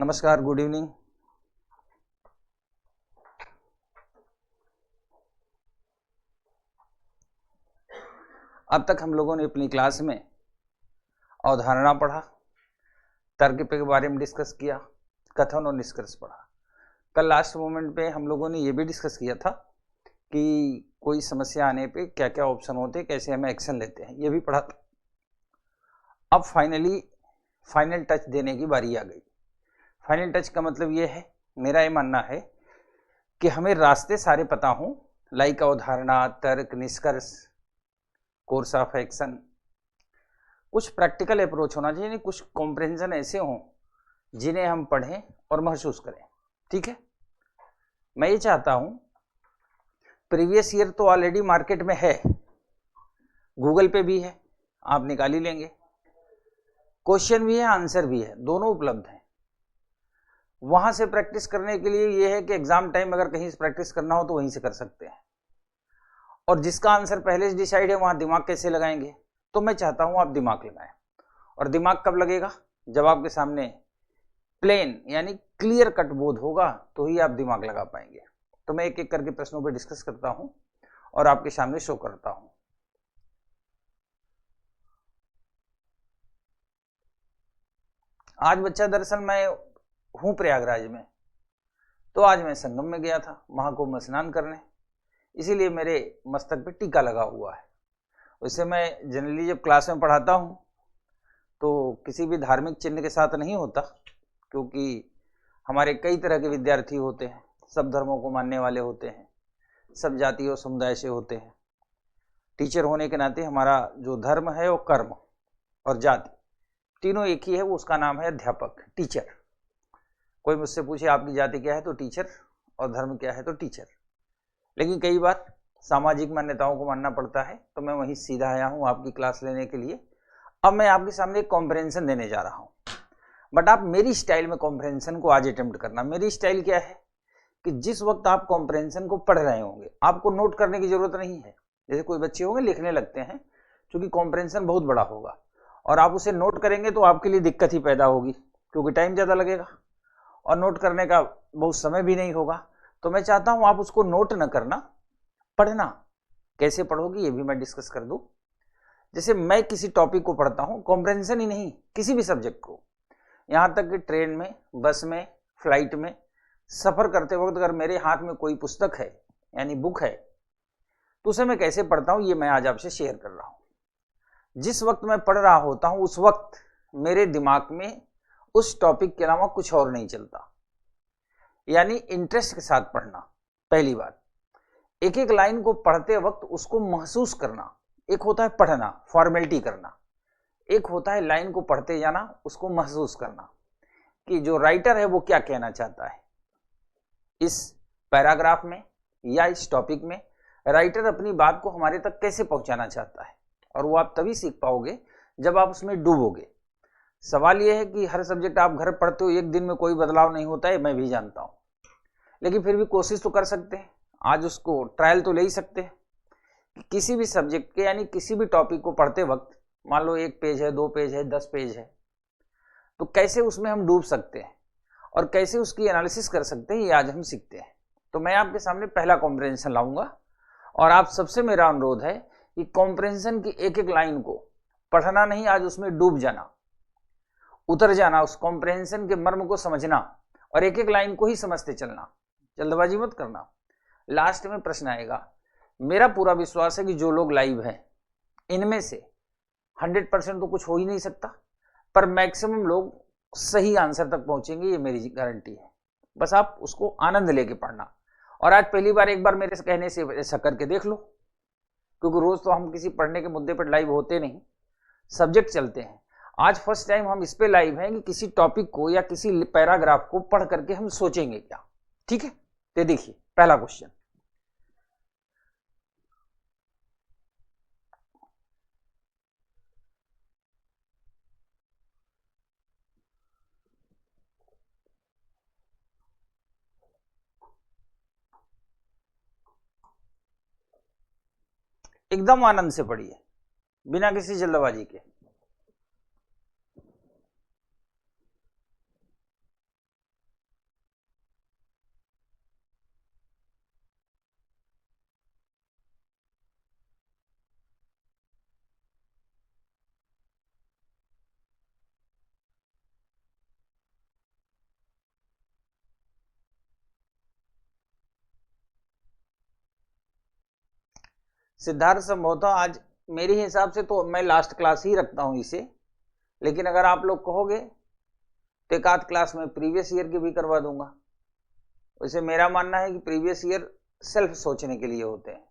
नमस्कार, good evening. अब तक हम लोगों ने अपनी क्लास में अवधारणा पढ़ा, तर्क के बारे में डिस्कस किया, कथन और निष्कर्ष पढ़ा। कल लास्ट मोमेंट पे हम लोगों ने ये भी डिस्कस किया था कि कोई समस्या आने पे क्या क्या ऑप्शन होते हैं, कैसे हमें एक्शन लेते हैं, ये भी पढ़ा था। अब फाइनल टच देने की बारी आ गई। फाइनल टच का मतलब ये है, मेरा ये मानना है कि हमें रास्ते सारे पता हों, लाइक अवधारणा, तर्क, निष्कर्ष, कोर्स ऑफ एक्शन। कुछ प्रैक्टिकल अप्रोच होना चाहिए, कुछ कॉम्प्रिहेंशन ऐसे हों जिन्हें हम पढ़ें और महसूस करें। ठीक है, मैं ये चाहता हूं, प्रीवियस ईयर तो ऑलरेडी मार्केट में है, गूगल पे भी है, आप निकाल ही लेंगे। क्वेश्चन भी है, आंसर भी है, दोनों उपलब्ध हैं। वहां से प्रैक्टिस करने के लिए यह है कि एग्जाम टाइम अगर कहीं से प्रैक्टिस करना हो तो वहीं से कर सकते हैं, और जिसका आंसर पहले से डिसाइड है वहां दिमाग कैसे लगाएंगे। तो मैं चाहता हूं आप दिमाग लगाएं। और दिमाग कब लगेगा? जब आपके सामने प्लेन यानी क्लियर कट बोध होगा तो ही आप दिमाग लगा पाएंगे। तो मैं एक एक करके प्रश्नों पर डिस्कस करता हूं और आपके सामने शो करता हूं। आज बच्चा, दरअसल मैं हूं प्रयागराज में, तो आज मैं संगम में गया था महाकुंभ में स्नान करने, इसीलिए मेरे मस्तक पे टीका लगा हुआ है। वैसे मैं जनरली जब क्लास में पढ़ाता हूँ तो किसी भी धार्मिक चिन्ह के साथ नहीं होता, क्योंकि हमारे कई तरह के विद्यार्थी होते हैं, सब धर्मों को मानने वाले होते हैं, सब जाति और समुदाय से होते हैं। टीचर होने के नाते हमारा जो धर्म है वो कर्म और जाति तीनों एक ही है, वो उसका नाम है अध्यापक, टीचर। कोई मुझसे पूछे आपकी जाति क्या है तो टीचर, और धर्म क्या है तो टीचर। लेकिन कई बार सामाजिक मान्यताओं को मानना पड़ता है, तो मैं वहीं सीधा आया हूं आपकी क्लास लेने के लिए। अब मैं आपके सामने एक कॉम्प्रिहेंशन देने जा रहा हूं, बट आप मेरी स्टाइल में कॉम्प्रिहेंशन को आज अटेम्प्ट करना। मेरी स्टाइल क्या है कि जिस वक्त आप कॉम्प्रिहेंशन को पढ़ रहे होंगे आपको नोट करने की जरूरत नहीं है। जैसे कोई बच्चे होंगे लिखने लगते हैं, क्योंकि कॉम्प्रिहेंशन बहुत बड़ा होगा और आप उसे नोट करेंगे तो आपके लिए दिक्कत ही पैदा होगी, क्योंकि टाइम ज़्यादा लगेगा और नोट करने का बहुत समय भी नहीं होगा। तो मैं चाहता हूं आप उसको नोट न करना, पढ़ना। कैसे पढ़ोगे ये भी मैं डिस्कस कर दूं। जैसे मैं किसी टॉपिक को पढ़ता हूं, कॉम्प्रिहेंशन ही नहीं, किसी भी सब्जेक्ट को, यहां तक कि ट्रेन में, बस में, फ्लाइट में सफर करते वक्त अगर मेरे हाथ में कोई पुस्तक है यानी बुक है तो उसे मैं कैसे पढ़ता हूं ये मैं आज आपसे शेयर कर रहा हूं। जिस वक्त मैं पढ़ रहा होता हूं उस वक्त मेरे दिमाग में उस टॉपिक के अलावा कुछ और नहीं चलता, यानी इंटरेस्ट के साथ पढ़ना। पहली बात, एक एक लाइन को पढ़ते वक्त उसको महसूस करना। एक होता है पढ़ना, फॉर्मेलिटी करना, एक होता है लाइन को पढ़ते जाना, उसको महसूस करना कि जो राइटर है वो क्या कहना चाहता है। इस पैराग्राफ में या इस टॉपिक में राइटर अपनी बात को हमारे तक कैसे पहुंचाना चाहता है, और वो आप तभी सीख पाओगे जब आप उसमें डूबोगे। सवाल यह है कि हर सब्जेक्ट आप घर पढ़ते हो, एक दिन में कोई बदलाव नहीं होता है, मैं भी जानता हूं, लेकिन फिर भी कोशिश तो कर सकते हैं। आज उसको ट्रायल तो ले ही सकते हैं कि किसी भी सब्जेक्ट के यानी किसी भी टॉपिक को पढ़ते वक्त, मान लो 1 पेज है, 2 पेज है, 10 पेज है, तो कैसे उसमें हम डूब सकते हैं और कैसे उसकी एनालिसिस कर सकते हैं, ये आज हम सीखते हैं। तो मैं आपके सामने पहला कॉम्प्रिहेंशन लाऊंगा और आप सबसे मेरा अनुरोध है कि कॉम्प्रिहेंशन की एक एक लाइन को पढ़ना नहीं, आज उसमें डूब जाना, उतर जाना, उस कॉम्प्रिहेंशन के मर्म को समझना और एक एक लाइन को ही समझते चलना, जल्दबाजी मत करना। लास्ट में प्रश्न आएगा। मेरा पूरा विश्वास है कि जो लोग लाइव हैं इनमें से 100% तो कुछ हो ही नहीं सकता, पर मैक्सिमम लोग सही आंसर तक पहुंचेंगे, ये मेरी गारंटी है। बस आप उसको आनंद लेके पढ़ना। और आज पहली बार एक बार मेरे से कहने से ऐसा करके देख लो, क्योंकि रोज तो हम किसी पढ़ने के मुद्दे पर लाइव होते नहीं, सब्जेक्ट चलते हैं। आज फर्स्ट टाइम हम इस पे लाइव हैं कि किसी टॉपिक को या किसी पैराग्राफ को पढ़ करके हम सोचेंगे क्या। ठीक है, तो देखिए पहला क्वेश्चन, एकदम आनंद से पढ़िए, बिना किसी जल्दबाजी के। सिद्धार्थ संभवतः आज मेरे हिसाब से तो मैं लास्ट क्लास ही रखता हूं इसे, लेकिन अगर आप लोग कहोगे तो एक आध क्लास में प्रीवियस ईयर की भी करवा दूंगा। वैसे मेरा मानना है कि प्रीवियस ईयर सेल्फ सोचने के लिए होते हैं।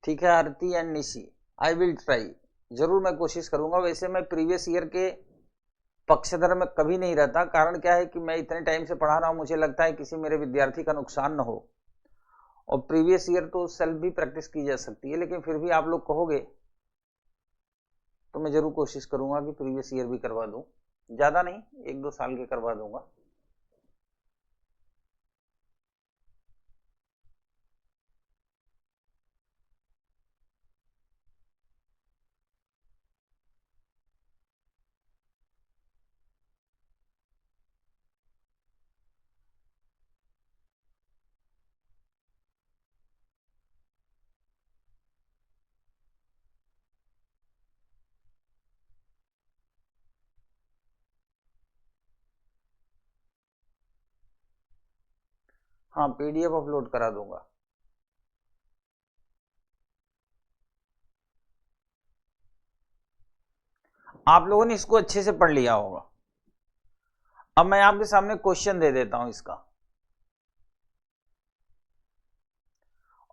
ठीक है Aarti and Nishi, I will try, जरूर मैं कोशिश करूंगा। वैसे मैं प्रीवियस ईयर के पक्षधर में कभी नहीं रहता, कारण क्या है कि मैं इतने टाइम से पढ़ा रहा हूं, मुझे लगता है किसी मेरे विद्यार्थी का नुकसान न हो। और प्रीवियस ईयर तो सेल्फ भी प्रैक्टिस की जा सकती है, लेकिन फिर भी आप लोग कहोगे तो मैं जरूर कोशिश करूंगा कि प्रीवियस ईयर भी करवा दूं, ज्यादा नहीं, 1-2 साल के करवा दूंगा। हाँ, पीडीएफ अपलोड करा दूंगा। आप लोगों ने इसको अच्छे से पढ़ लिया होगा। अब मैं आपके सामने क्वेश्चन दे देता हूं इसका,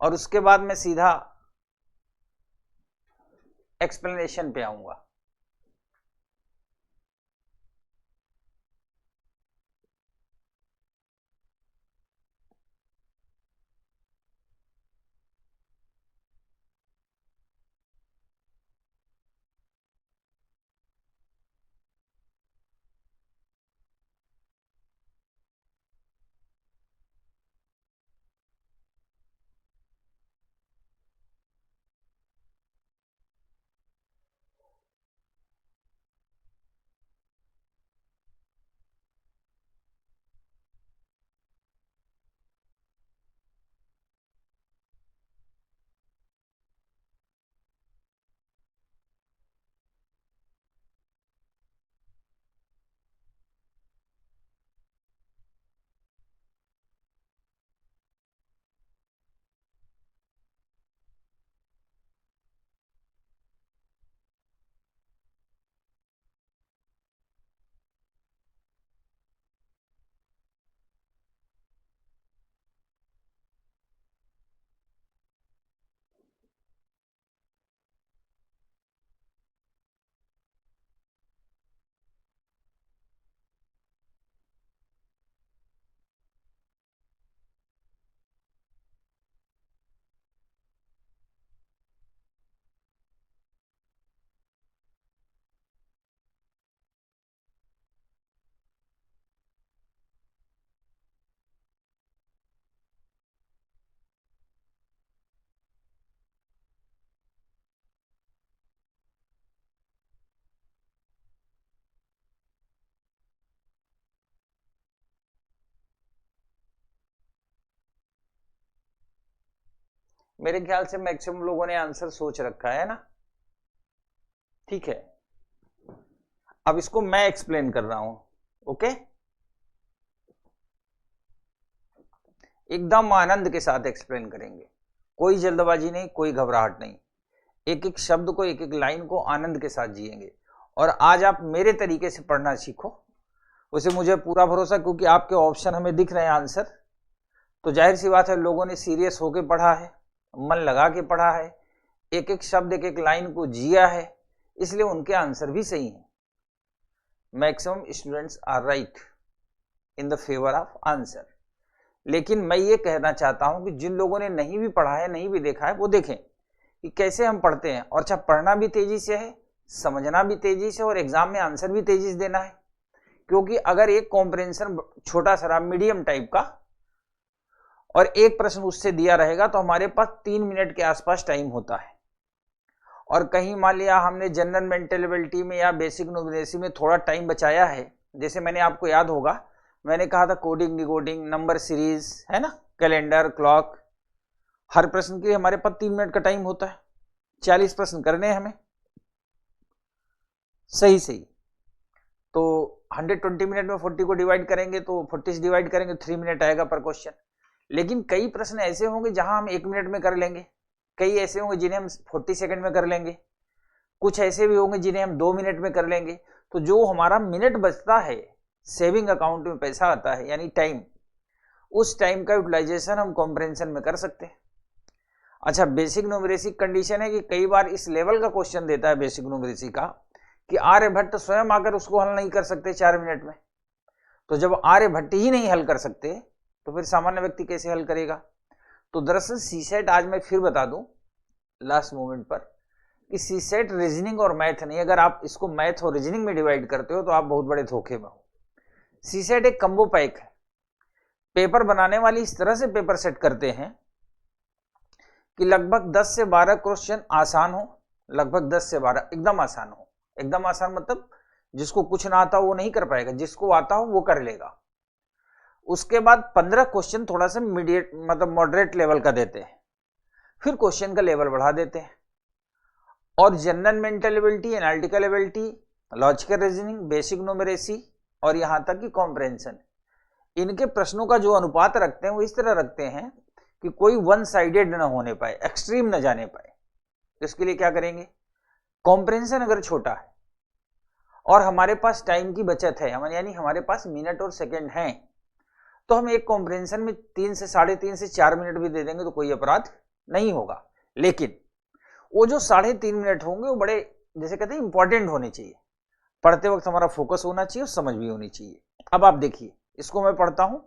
और उसके बाद मैं सीधा एक्सप्लेनेशन पे आऊंगा। मेरे ख्याल से मैक्सिमम लोगों ने आंसर सोच रखा है ना। ठीक है, अब इसको मैं एक्सप्लेन कर रहा हूं। ओके, एकदम आनंद के साथ एक्सप्लेन करेंगे, कोई जल्दबाजी नहीं, कोई घबराहट नहीं। एक एक शब्द को, एक एक लाइन को आनंद के साथ जिएंगे। और आज आप मेरे तरीके से पढ़ना सीखो, उसे मुझे पूरा भरोसा, क्योंकि आपके ऑप्शन हमें दिख रहे हैं आंसर, तो जाहिर सी बात है लोगों ने सीरियस होके पढ़ा है, मन लगा के पढ़ा है, एक एक शब्द एक एक लाइन को जिया है, इसलिए उनके आंसर भी सही हैं। Maximum students are right in the favour of answer. लेकिन मैं ये कहना चाहता हूं कि जिन लोगों ने नहीं भी पढ़ा है, नहीं भी देखा है, वो देखें कि कैसे हम पढ़ते हैं। और अच्छा, पढ़ना भी तेजी से है, समझना भी तेजी से, और एग्जाम में आंसर भी तेजी से देना है। क्योंकि अगर एक कॉम्प्रिहेंशन छोटा सा मीडियम टाइप का और एक प्रश्न उससे दिया रहेगा तो हमारे पास 3 मिनट के आसपास टाइम होता है। और कहीं मान लिया हमने जनरल मेंटल एबिलिटी में या बेसिक न्यूमरेसी में थोड़ा टाइम बचाया है, जैसे मैंने आपको याद होगा मैंने कहा था कोडिंग, डिकोडिंग, नंबर सीरीज, है ना, कैलेंडर, क्लॉक, हर प्रश्न के लिए हमारे पास 3 मिनट का टाइम होता है। 40 प्रश्न करने हैं हमें, सही सही। तो 120 मिनट में 40 को डिवाइड करेंगे तो 40 से डिवाइड करेंगे 3 मिनट आएगा पर क्वेश्चन। लेकिन कई प्रश्न ऐसे होंगे जहां हम 1 मिनट में कर लेंगे, कई ऐसे होंगे जिन्हें हम 40 सेकंड में कर लेंगे, कुछ ऐसे भी होंगे जिन्हें हम 2 मिनट में कर लेंगे। तो जो हमारा मिनट बचता है, सेविंग अकाउंट में पैसा आता है यानी टाइम, उस टाइम का यूटिलाइजेशन हम कॉम्प्रिहेंशन में कर सकते हैं। अच्छा, बेसिक न्यूमरेसी कंडीशन है कि कई बार इस लेवल का क्वेश्चन देता है बेसिक न्यूमरेसी का कि आर्यभट्ट स्वयं आकर उसको हल नहीं कर सकते 4 मिनट में। तो जब आर्यभट्ट ही नहीं हल कर सकते तो फिर सामान्य व्यक्ति कैसे हल करेगा। तो दरअसल सीसेट, आज मैं फिर बता दूं लास्ट मोमेंट पर, कि सीसेट रीजनिंग और मैथ नहीं, अगर आप इसको मैथ और रीजनिंग में डिवाइड करते हो तो आप बहुत बड़े धोखे में हो। सीसेट एक कम्बो पैक है। पेपर बनाने वाली इस तरह से पेपर सेट करते हैं कि लगभग 10 से 12 क्वेश्चन आसान हो, लगभग 10 से 12 एकदम आसान हो। एकदम आसान मतलब जिसको कुछ ना आता हो वो नहीं कर पाएगा, जिसको आता हो वो कर लेगा। उसके बाद 15 क्वेश्चन थोड़ा सा मीडिएट मतलब मॉडरेट लेवल का देते हैं, फिर क्वेश्चन का लेवल बढ़ा देते हैं। और general mental ability, analytical ability, logical reasoning, basic numeracy और यहां तक कि कॉम्प्रिहेंशन, इनके प्रश्नों का जो अनुपात रखते हैं वो इस तरह रखते हैं कि कोई वन साइडेड न होने पाए, एक्सट्रीम न जाने पाए। तो इसके लिए क्या करेंगे, कॉम्प्रिहेंशन अगर छोटा है और हमारे पास टाइम की बचत है, यानी हमारे पास मिनट और सेकंड हैं, तो हम एक कॉम्प्रिहेंशन में 3 से 3.5 से 4 मिनट भी दे देंगे तो कोई अपराध नहीं होगा। लेकिन वो जो 3.5 मिनट होंगे वो बड़े, जैसे कहते हैं, इंपॉर्टेंट होने चाहिए। पढ़ते वक्त हमारा फोकस होना चाहिए और समझ भी होनी चाहिए। अब आप देखिए, इसको मैं पढ़ता हूं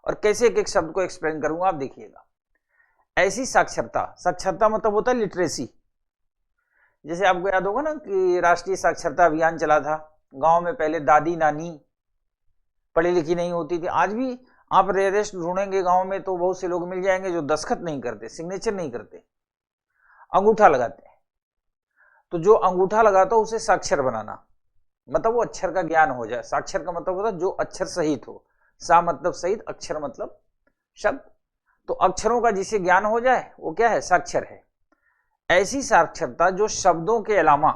और कैसे एक एक शब्द को एक्सप्लेन करूंगा, आप देखिएगा। ऐसी साक्षरता, साक्षरता मतलब होता है लिटरेसी। जैसे आपको याद होगा ना कि राष्ट्रीय साक्षरता अभियान चला था, गांव में पहले दादी नानी पढ़ी लिखी नहीं होती थी। आज भी आप रेयरेस्ट ढूंढेंगे गांव में तो बहुत से लोग मिल जाएंगे जो दस्तखत नहीं करते, सिग्नेचर नहीं करते, अंगूठा लगाते हैं। तो जो अंगूठा लगाता हो उसे साक्षर बनाना, मतलब वो अक्षर का ज्ञान हो जाए। साक्षर का मतलब होता है जो अक्षर सहित हो, सा मतलब सहित, अक्षर मतलब शब्द। तो अक्षरों का जिसे ज्ञान हो जाए वो क्या है, साक्षर है। ऐसी साक्षरता जो शब्दों के अलावा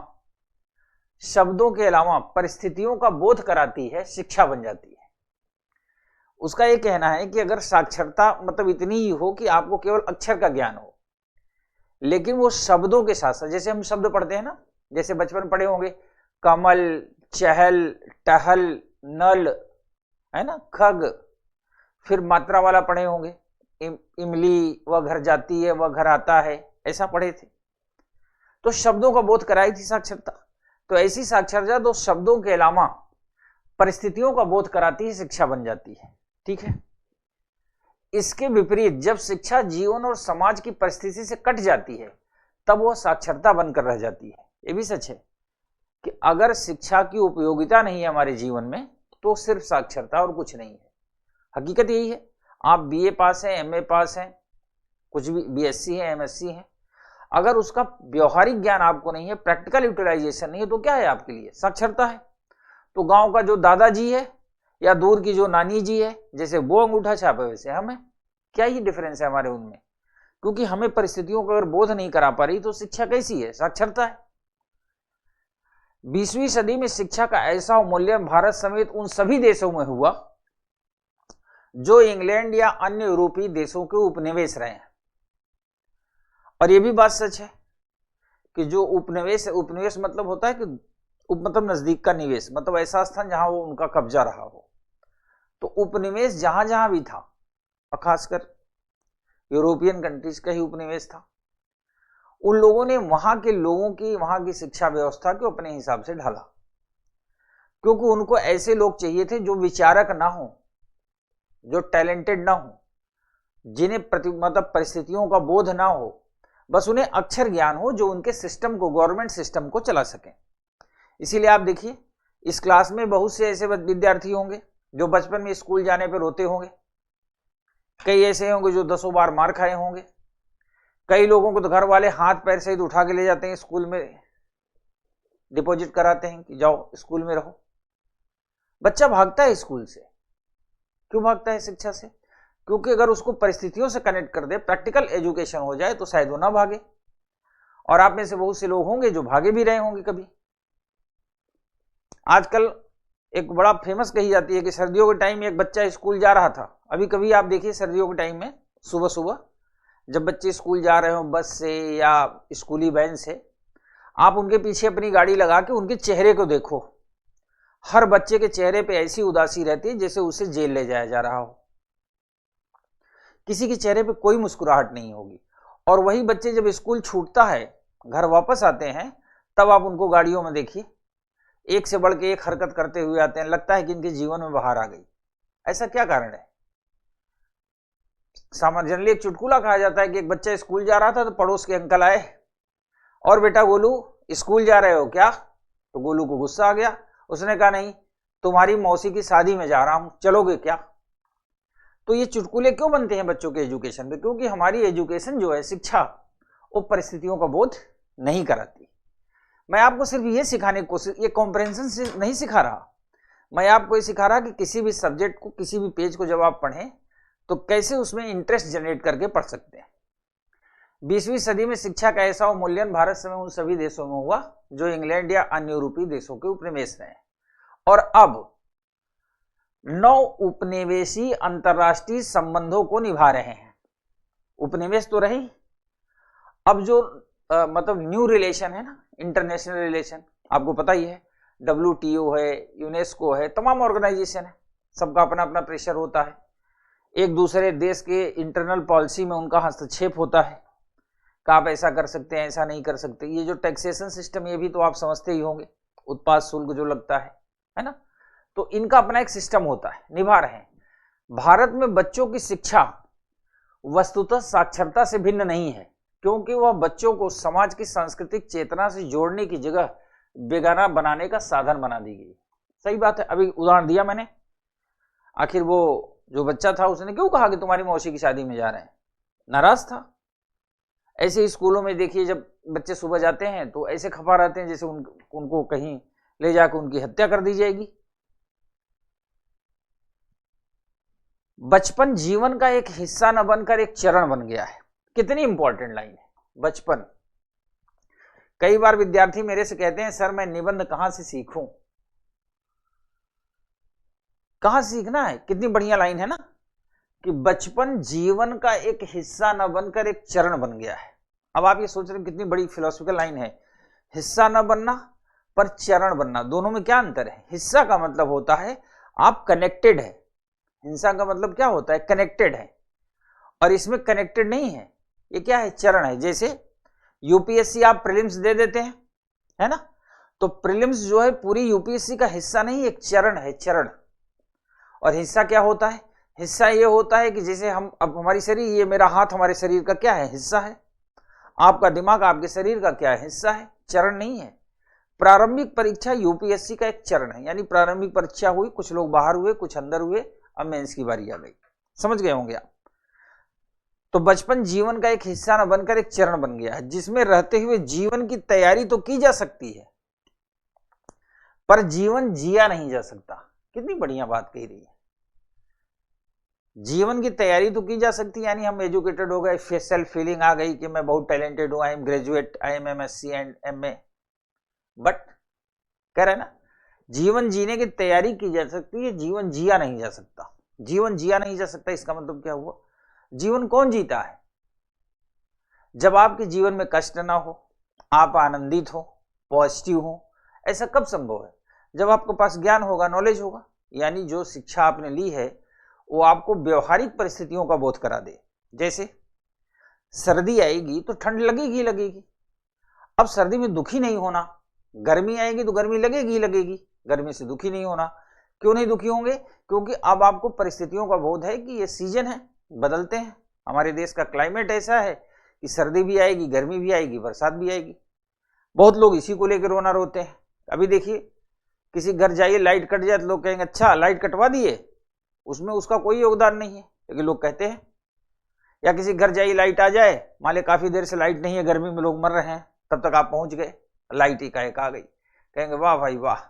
परिस्थितियों का बोध कराती है, शिक्षा बन जाती है। उसका ये कहना है कि अगर साक्षरता मतलब इतनी ही हो कि आपको केवल अक्षर का ज्ञान हो, लेकिन वो शब्दों के साथ साथ, जैसे हम शब्द पढ़ते हैं ना, जैसे बचपन पढ़े होंगे कमल, चहल, टहल, नल, है ना, खग, फिर मात्रा वाला पढ़े होंगे इमली, वह घर जाती है, वह घर आता है, ऐसा पढ़े थे। तो शब्दों का बोध कराई थी साक्षरता। तो ऐसी साक्षरता जो शब्दों के अलावा परिस्थितियों का बोध कराती है, शिक्षा बन जाती है। ठीक है। इसके विपरीत जब शिक्षा जीवन और समाज की परिस्थिति से कट जाती है तब वह साक्षरता बनकर रह जाती है। ये भी सच है कि अगर शिक्षा की उपयोगिता नहीं है हमारे जीवन में तो सिर्फ साक्षरता और कुछ नहीं है। हकीकत यही है। आप बीए पास हैं, एमए पास हैं, कुछ भी बीएससी है, एमएससी है, अगर उसका व्यवहारिक ज्ञान आपको नहीं है, प्रैक्टिकल यूटिलाइजेशन नहीं है, तो क्या है आपके लिए, साक्षरता है। तो गांव का जो दादाजी है या दूर की जो नानी जी है, जैसे वो अंगूठा छापे वैसे हमें, क्या ही डिफरेंस है हमारे उनमें। क्योंकि हमें परिस्थितियों का अगर बोध नहीं करा पा रही तो शिक्षा कैसी है, साक्षरता है। 20वीं सदी में शिक्षा का ऐसा मूल्यांकन भारत समेत उन सभी देशों में हुआ जो इंग्लैंड या अन्य यूरोपीय देशों के उपनिवेश रहे हैं। और यह भी बात सच है कि जो उपनिवेश मतलब होता है कि मतलब नजदीक का निवेश, मतलब ऐसा स्थान जहां वो उनका कब्जा रहा हो। तो उपनिवेश जहां जहां भी था, और खासकर यूरोपियन कंट्रीज का ही उपनिवेश था, उन लोगों ने वहां के लोगों की, वहां की शिक्षा व्यवस्था को अपने हिसाब से ढाला, क्योंकि उनको ऐसे लोग चाहिए थे जो विचारक ना हो, जो टैलेंटेड ना हो, जिन्हें मतलब परिस्थितियों का बोध ना हो, बस उन्हें अक्षर ज्ञान हो जो उनके सिस्टम को, गवर्नमेंट सिस्टम को चला सके। इसीलिए आप देखिए इस क्लास में बहुत से ऐसे विद्यार्थी होंगे जो बचपन में स्कूल जाने पर रोते होंगे, कई ऐसे होंगे जो 10 बार मार खाए होंगे, कई लोगों को तो घर वाले हाथ पैर सहित उठा के ले जाते हैं, स्कूल में डिपॉजिट कराते हैं कि जाओ स्कूल में रहो। बच्चा भागता है स्कूल से, क्यों भागता है शिक्षा से? क्योंकि अगर उसको परिस्थितियों से कनेक्ट कर दे, प्रैक्टिकल एजुकेशन हो जाए तो शायद वो ना भागे। और आप में से बहुत से लोग होंगे जो भागे भी रहे होंगे कभी। आजकल एक बड़ा फेमस कही जाती है कि सर्दियों के टाइम में एक बच्चा स्कूल जा रहा था। अभी कभी आप देखिए सर्दियों के टाइम में सुबह सुबह जब बच्चे स्कूल जा रहे हो बस से या स्कूली वैन से, आप उनके पीछे अपनी गाड़ी लगा के उनके चेहरे को देखो, हर बच्चे के चेहरे पे ऐसी उदासी रहती है जैसे उसे जेल ले जाया जा रहा हो। किसी के चेहरे पे कोई मुस्कुराहट नहीं होगी। और वही बच्चे जब स्कूल छूटता है, घर वापस आते हैं, तब आप उनको गाड़ियों में देखिए, एक से बढ़ के एक हरकत करते हुए आते हैं, लगता है कि इनके जीवन में बाहर आ गई। ऐसा क्या कारण है? जनरली एक चुटकुला कहा जाता है कि एक बच्चा स्कूल जा रहा था तो पड़ोस के अंकल आए, और बेटा गोलू स्कूल जा रहे हो क्या? तो गोलू को गुस्सा आ गया, उसने कहा नहीं, तुम्हारी मौसी की शादी में जा रहा हूं, चलोगे क्या? तो ये चुटकुले क्यों बनते हैं बच्चों के एजुकेशन पे? क्योंकि हमारी एजुकेशन जो है, शिक्षा, वो परिस्थितियों का बोध नहीं कराती। मैं आपको सिर्फ ये सिखाने की कोशिश, ये कॉम्प्रहेंशन से नहीं सिखा रहा, मैं आपको ये सिखा रहा कि किसी भी सब्जेक्ट को, किसी भी पेज को जब आप पढ़ें तो कैसे उसमें इंटरेस्ट जनरेट करके पढ़ सकते हैं। 20वीं सदी में शिक्षा का ऐसा अवमूल्यन भारत समेत उन सभी देशों में हुआ जो इंग्लैंड या अन्य यूरोपीय देशों के उपनिवेश रहे, और अब 9 उपनिवेशी अंतरराष्ट्रीय संबंधों को निभा रहे हैं। उपनिवेश तो रही, अब जो मतलब न्यू रिलेशन है ना, इंटरनेशनल रिलेशन, आपको पता ही है, WTO है, यूनेस्को है, तमाम ऑर्गेनाइजेशन है, सबका अपना अपना प्रेशर होता है, एक दूसरे देश के इंटरनल पॉलिसी में उनका हस्तक्षेप होता है कि आप ऐसा कर सकते हैं, ऐसा नहीं कर सकते। ये जो टैक्सेशन सिस्टम, ये भी तो आप समझते ही होंगे, उत्पाद शुल्क जो लगता है ना, तो इनका अपना एक सिस्टम होता है, निभा रहे हैं। भारत में बच्चों की शिक्षा वस्तुतः साक्षरता से भिन्न नहीं है, क्योंकि वह बच्चों को समाज की सांस्कृतिक चेतना से जोड़ने की जगह बेगाना बनाने का साधन बना दी गई। सही बात है, अभी उदाहरण दिया मैंने। आखिर वो जो बच्चा था उसने क्यों कहा कि तुम्हारी मौसी की शादी में जा रहे हैं? नाराज था। ऐसे ही स्कूलों में देखिए, जब बच्चे सुबह जाते हैं तो ऐसे खपा रहते हैं जैसे उनको कहीं ले जाकर उनकी हत्या कर दी जाएगी। बचपन जीवन का एक हिस्सा न बनकर एक चरण बन गया है। कितनी इंपॉर्टेंट लाइन है, बचपन। कई बार विद्यार्थी मेरे से कहते हैं, सर मैं निबंध कहां से सीखूं? कहां सीखना है? कितनी बढ़िया लाइन है ना, कि बचपन जीवन का एक हिस्सा न बनकर एक चरण बन गया है। अब आप ये सोच रहे हैं कितनी बड़ी फिलोसॉफिकल लाइन है, हिस्सा न बनना पर चरण बनना, दोनों में क्या अंतर है? हिस्सा का मतलब होता है आप कनेक्टेड है, हिंसा का मतलब क्या होता है? कनेक्टेड है, और इसमें कनेक्टेड नहीं है, ये क्या है? चरण है। जैसे यूपीएससी आप प्रीलिम्स दे देते हैं, है ना, तो प्रीलिम्स जो है पूरी यूपीएससी का हिस्सा नहीं, एक चरण है, चरण। और हिस्सा क्या होता है? हिस्सा ये होता है कि जैसे हम, अब हमारी शरीर, ये मेरा हाथ हमारे शरीर का क्या है? हिस्सा है। आपका दिमाग आपके शरीर का क्या है? हिस्सा है, चरण नहीं है। प्रारंभिक परीक्षा यूपीएससी का एक चरण है, यानी प्रारंभिक परीक्षा हुई, कुछ लोग बाहर हुए, कुछ अंदर हुए, अब मेंस की बारी आ गई। समझ गए होंगे आप। तो बचपन जीवन का एक हिस्सा न बनकर एक चरण बन गया है, जिसमें रहते हुए जीवन की तैयारी तो की जा सकती है, पर जीवन जिया नहीं जा सकता। कितनी बढ़िया बात कही रही है। जीवन की तैयारी तो की जा सकती है, यानी हम एजुकेटेड हो गए, सेल्फ फीलिंग आ गई कि मैं बहुत टैलेंटेड हूं, I am graduate, I am MSc and MA, but कह रहे ना, जीवन जीने की तैयारी की जा सकती है, जीवन जिया नहीं जा सकता। जीवन जिया नहीं जा सकता, इसका मतलब क्या हुआ? जीवन कौन जीता है? जब आपके जीवन में कष्ट ना हो, आप आनंदित हो, पॉजिटिव हो। ऐसा कब संभव है? जब आपके पास ज्ञान होगा, नॉलेज होगा। यानी जो शिक्षा आपने ली है वो आपको व्यवहारिक परिस्थितियों का बोध करा दे। जैसे सर्दी आएगी तो ठंड लगेगी लगेगी, अब सर्दी में दुखी नहीं होना, गर्मी आएगी तो गर्मी लगेगी लगेगी, गर्मी से दुखी नहीं होना। क्यों नहीं दुखी होंगे? क्योंकि अब आपको परिस्थितियों का बोध है कि ये सीजन है, बदलते हैं। हमारे देश का क्लाइमेट ऐसा है कि सर्दी भी आएगी, गर्मी भी आएगी, बरसात भी आएगी। बहुत लोग इसी को लेकर रोना रोते हैं। अभी देखिए, किसी घर जाइए, लाइट कट जाए तो लोग कहेंगे अच्छा लाइट कटवा दिए, उसमें उसका कोई योगदान नहीं है, लेकिन लोग कहते हैं। या किसी घर जाइए, लाइट आ जाए, मान ली काफी देर से लाइट नहीं है, गर्मी में लोग मर रहे हैं, तब तक आप पहुंच गए, लाइट एकाएक आ गई, कहेंगे वाह भाई वाह,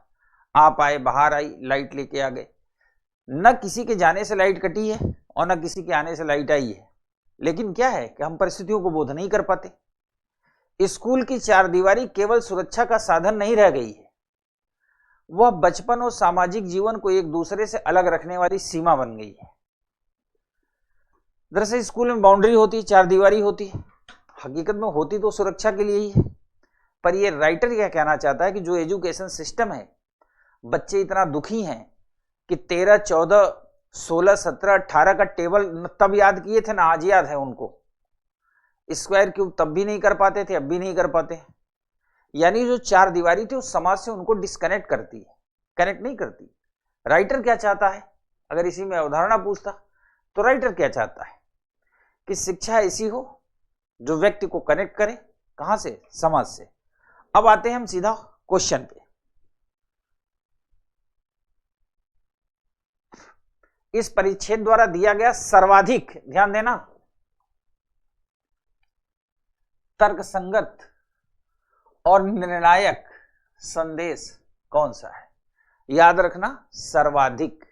आप आए, बाहर आई, लाइट लेके आ गए। न किसी के जाने से लाइट कटी है और न किसी के आने से लाइट आई है, लेकिन क्या है कि हम परिस्थितियों को बोध नहीं कर पाते। स्कूल की चारदीवारी केवल सुरक्षा का साधन नहीं रह गई है, वह बचपन और सामाजिक जीवन को एक दूसरे से अलग रखने वाली सीमा बन गई है। दरअसल स्कूल में बाउंड्री होती है, चारदीवारी होती है, हकीकत में होती तो सुरक्षा के लिए ही है। पर ये राइटर क्या कहना चाहता है कि जो एजुकेशन सिस्टम है, बच्चे इतना दुखी हैं कि 13, 14, 16, 17, 18 का टेबल तब याद किए थे ना, आज याद है उनको। स्क्वायर क्यूब तब भी नहीं कर पाते थे, अब भी नहीं कर पाते। यानी जो चार दीवारी थी उस समाज से उनको डिस्कनेक्ट करती है, कनेक्ट नहीं करती। राइटर क्या चाहता है? अगर इसी में अवधारणा पूछता तो राइटर क्या चाहता है कि शिक्षा ऐसी हो जो व्यक्ति को कनेक्ट करे, कहां से? समाज से। अब आते हैं हम सीधा क्वेश्चन पे। इस परिच्छेद द्वारा दिया गया सर्वाधिक, ध्यान देना, तर्कसंगत और निर्णायक संदेश कौन सा है? याद रखना, सर्वाधिक,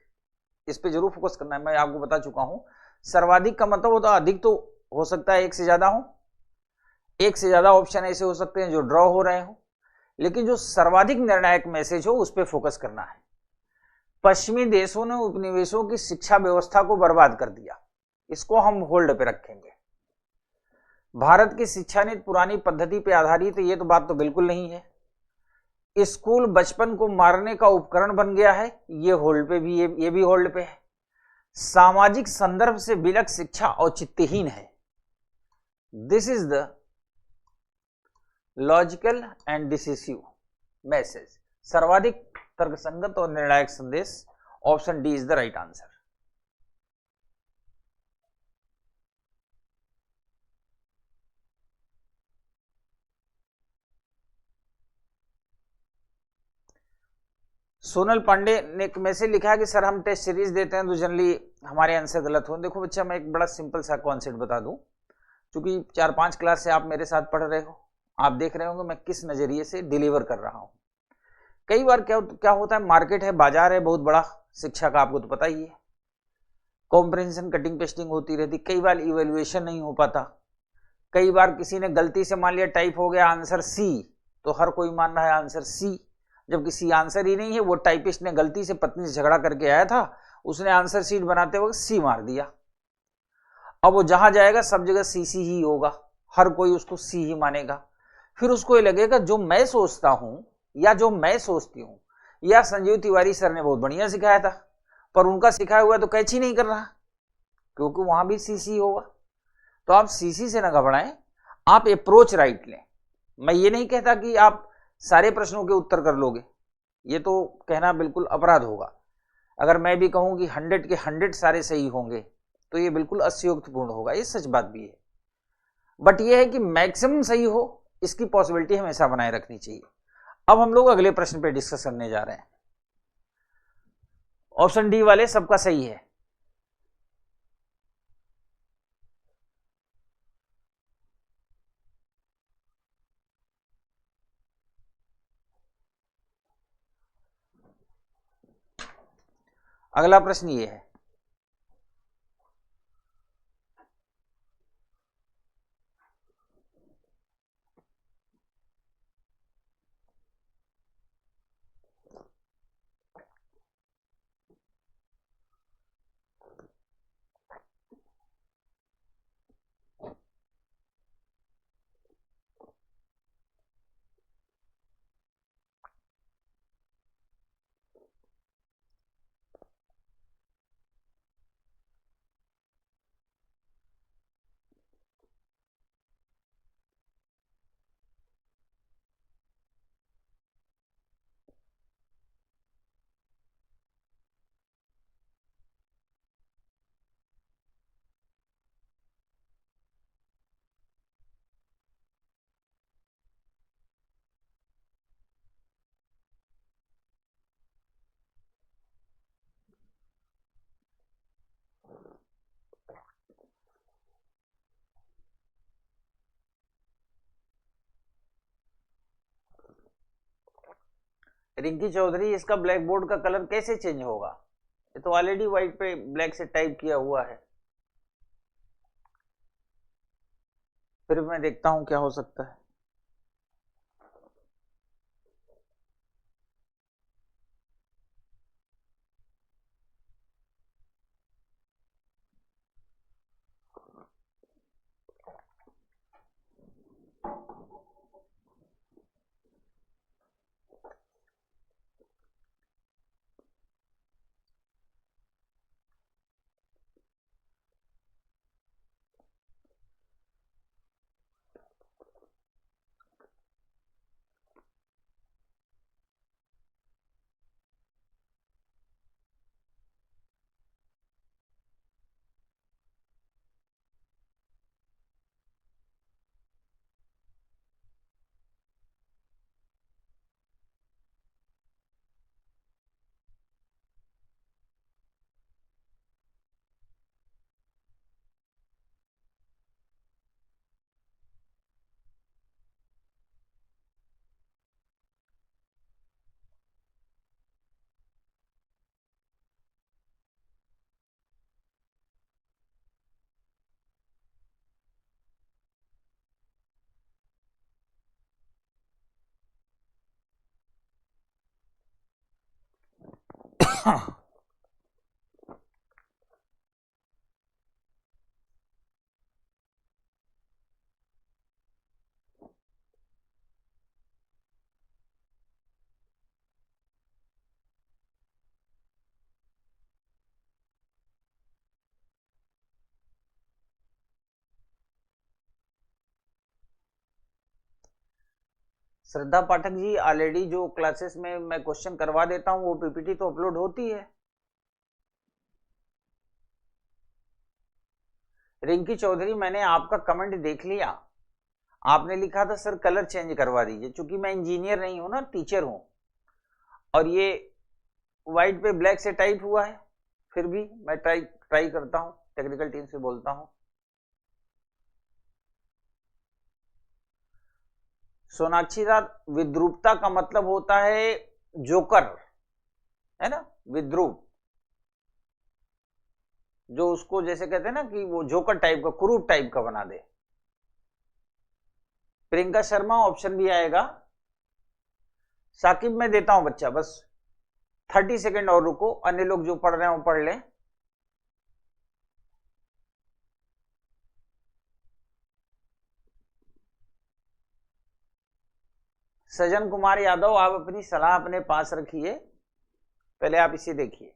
इस पे जरूर फोकस करना है। मैं आपको बता चुका हूं, सर्वाधिक का मतलब होता है अधिक तो हो सकता है एक से ज्यादा हो, एक से ज्यादा ऑप्शन ऐसे हो सकते हैं जो ड्रॉ हो रहे हो, लेकिन जो सर्वाधिक निर्णायक मैसेज हो उस पर फोकस करना है। पश्चिमी देशों ने उपनिवेशों की शिक्षा व्यवस्था को बर्बाद कर दिया, इसको हम होल्ड पे रखेंगे। भारत की शिक्षा नीति पुरानी पद्धति पे आधारित है, ये तो बात तो बिल्कुल नहीं है। स्कूल बचपन को मारने का उपकरण बन गया है, ये होल्ड पे भी, ये भी होल्ड पे है। सामाजिक संदर्भ से विलक शिक्षा औचित्यहीन है। This is the logical and decisive message. सर्वाधिक तर्कसंगत और निर्णायक संदेश, option D is the right answer. Sonal Pandey ने एक मैसेज लिखा है कि सर हम टेस्ट सीरीज देते हैं तो जनरली हमारे आंसर गलत हो। देखो बच्चा, मैं एक बड़ा सिंपल सा कॉन्सेप्ट बता दूं, क्योंकि 4-5 क्लास से आप मेरे साथ पढ़ रहे हो, आप देख रहे होंगे मैं किस नजरिए से डिलीवर कर रहा हूं। कई बार क्या होता है, मार्केट है, बाजार है बहुत बड़ा शिक्षा का, आपको तो पता ही है, कॉम्प्रिहेंशन कटिंग पेस्टिंग होती रहती, कई बार इवेल्युएशन नहीं हो पाता। कई बार किसी ने गलती से मान लिया टाइप हो गया आंसर सी, तो हर कोई मान रहा है आंसर सी, जबकि सी आंसर ही नहीं है। वो टाइपिस्ट ने गलती से पत्नी से झगड़ा करके आया था, उसने आंसर शीट बनाते वक्त सी मार दिया। अब वो जहां जाएगा सब जगह सी सी ही होगा, हर कोई उसको सी ही मानेगा। फिर उसको ये लगेगा जो मैं सोचता हूं या जो मैं सोचती हूं, या संजीव तिवारी सर ने बहुत बढ़िया सिखाया था, पर उनका सिखाया हुआ तो कैच ही नहीं कर रहा, क्योंकि वहां भी सी सी होगा। तो आप सीसी से ना घबराएं, आप अप्रोच राइट लें। मैं ये नहीं कहता कि आप सारे प्रश्नों के उत्तर कर लोगे, ये तो कहना बिल्कुल अपराध होगा। अगर मैं भी कहूं कि 100 के 100 सारे सही होंगे तो ये बिल्कुल अतियोक्तिपूर्ण होगा, ये सच बात भी है। बट ये है कि मैक्सिमम सही हो, इसकी पॉसिबिलिटी हमेशा बनाए रखनी चाहिए। अब हम लोग अगले प्रश्न पे डिस्कस करने जा रहे हैं। ऑप्शन डी वाले सबका सही है। अगला प्रश्न ये है, रिंकी चौधरी, इसका ब्लैक बोर्ड का कलर कैसे चेंज होगा? ये तो ऑलरेडी व्हाइट पे ब्लैक से टाइप किया हुआ है। फिर मैं देखता हूं क्या हो सकता है। श्रद्धा पाठक जी, ऑलरेडी जो क्लासेस में मैं क्वेश्चन करवा देता हूं वो पीपीटी तो अपलोड होती है। रिंकी चौधरी, मैंने आपका कमेंट देख लिया। आपने लिखा था सर कलर चेंज करवा दीजिए। चूंकि मैं इंजीनियर नहीं हूं ना, टीचर हूं, और ये व्हाइट पे ब्लैक से टाइप हुआ है, फिर भी मैं ट्राई करता हूं, टेक्निकल टीम से बोलता हूं। सोनाक्षी रात, विद्रूपता का मतलब होता है जोकर, है ना, विद्रूप, जो उसको जैसे कहते हैं ना कि वो जोकर टाइप का, क्रूर टाइप का बना दे। प्रियंका शर्मा, ऑप्शन भी आएगा। साकिब, मैं देता हूं बच्चा, बस 30 सेकेंड और रुको, अन्य लोग जो पढ़ रहे हैं वो पढ़ लें। सजन कुमार यादव, आप अपनी सलाह अपने पास रखिए, पहले आप इसे देखिए।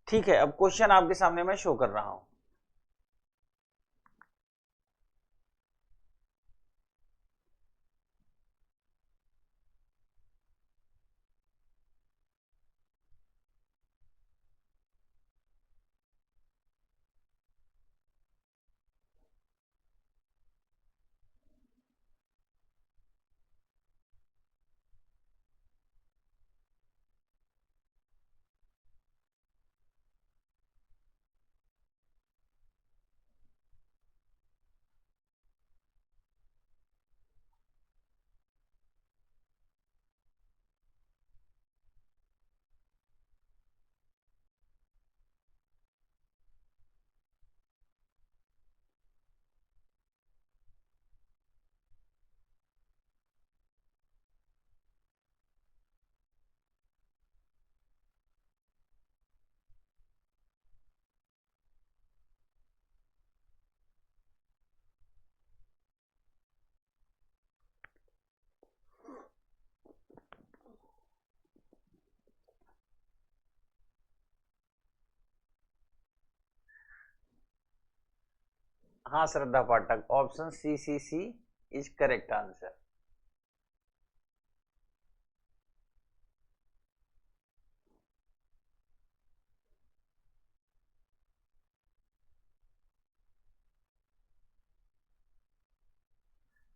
ठीक है, अब क्वेश्चन आपके सामने मैं शो कर रहा हूं। हाँ Shraddha Pathak, option C is correct answer.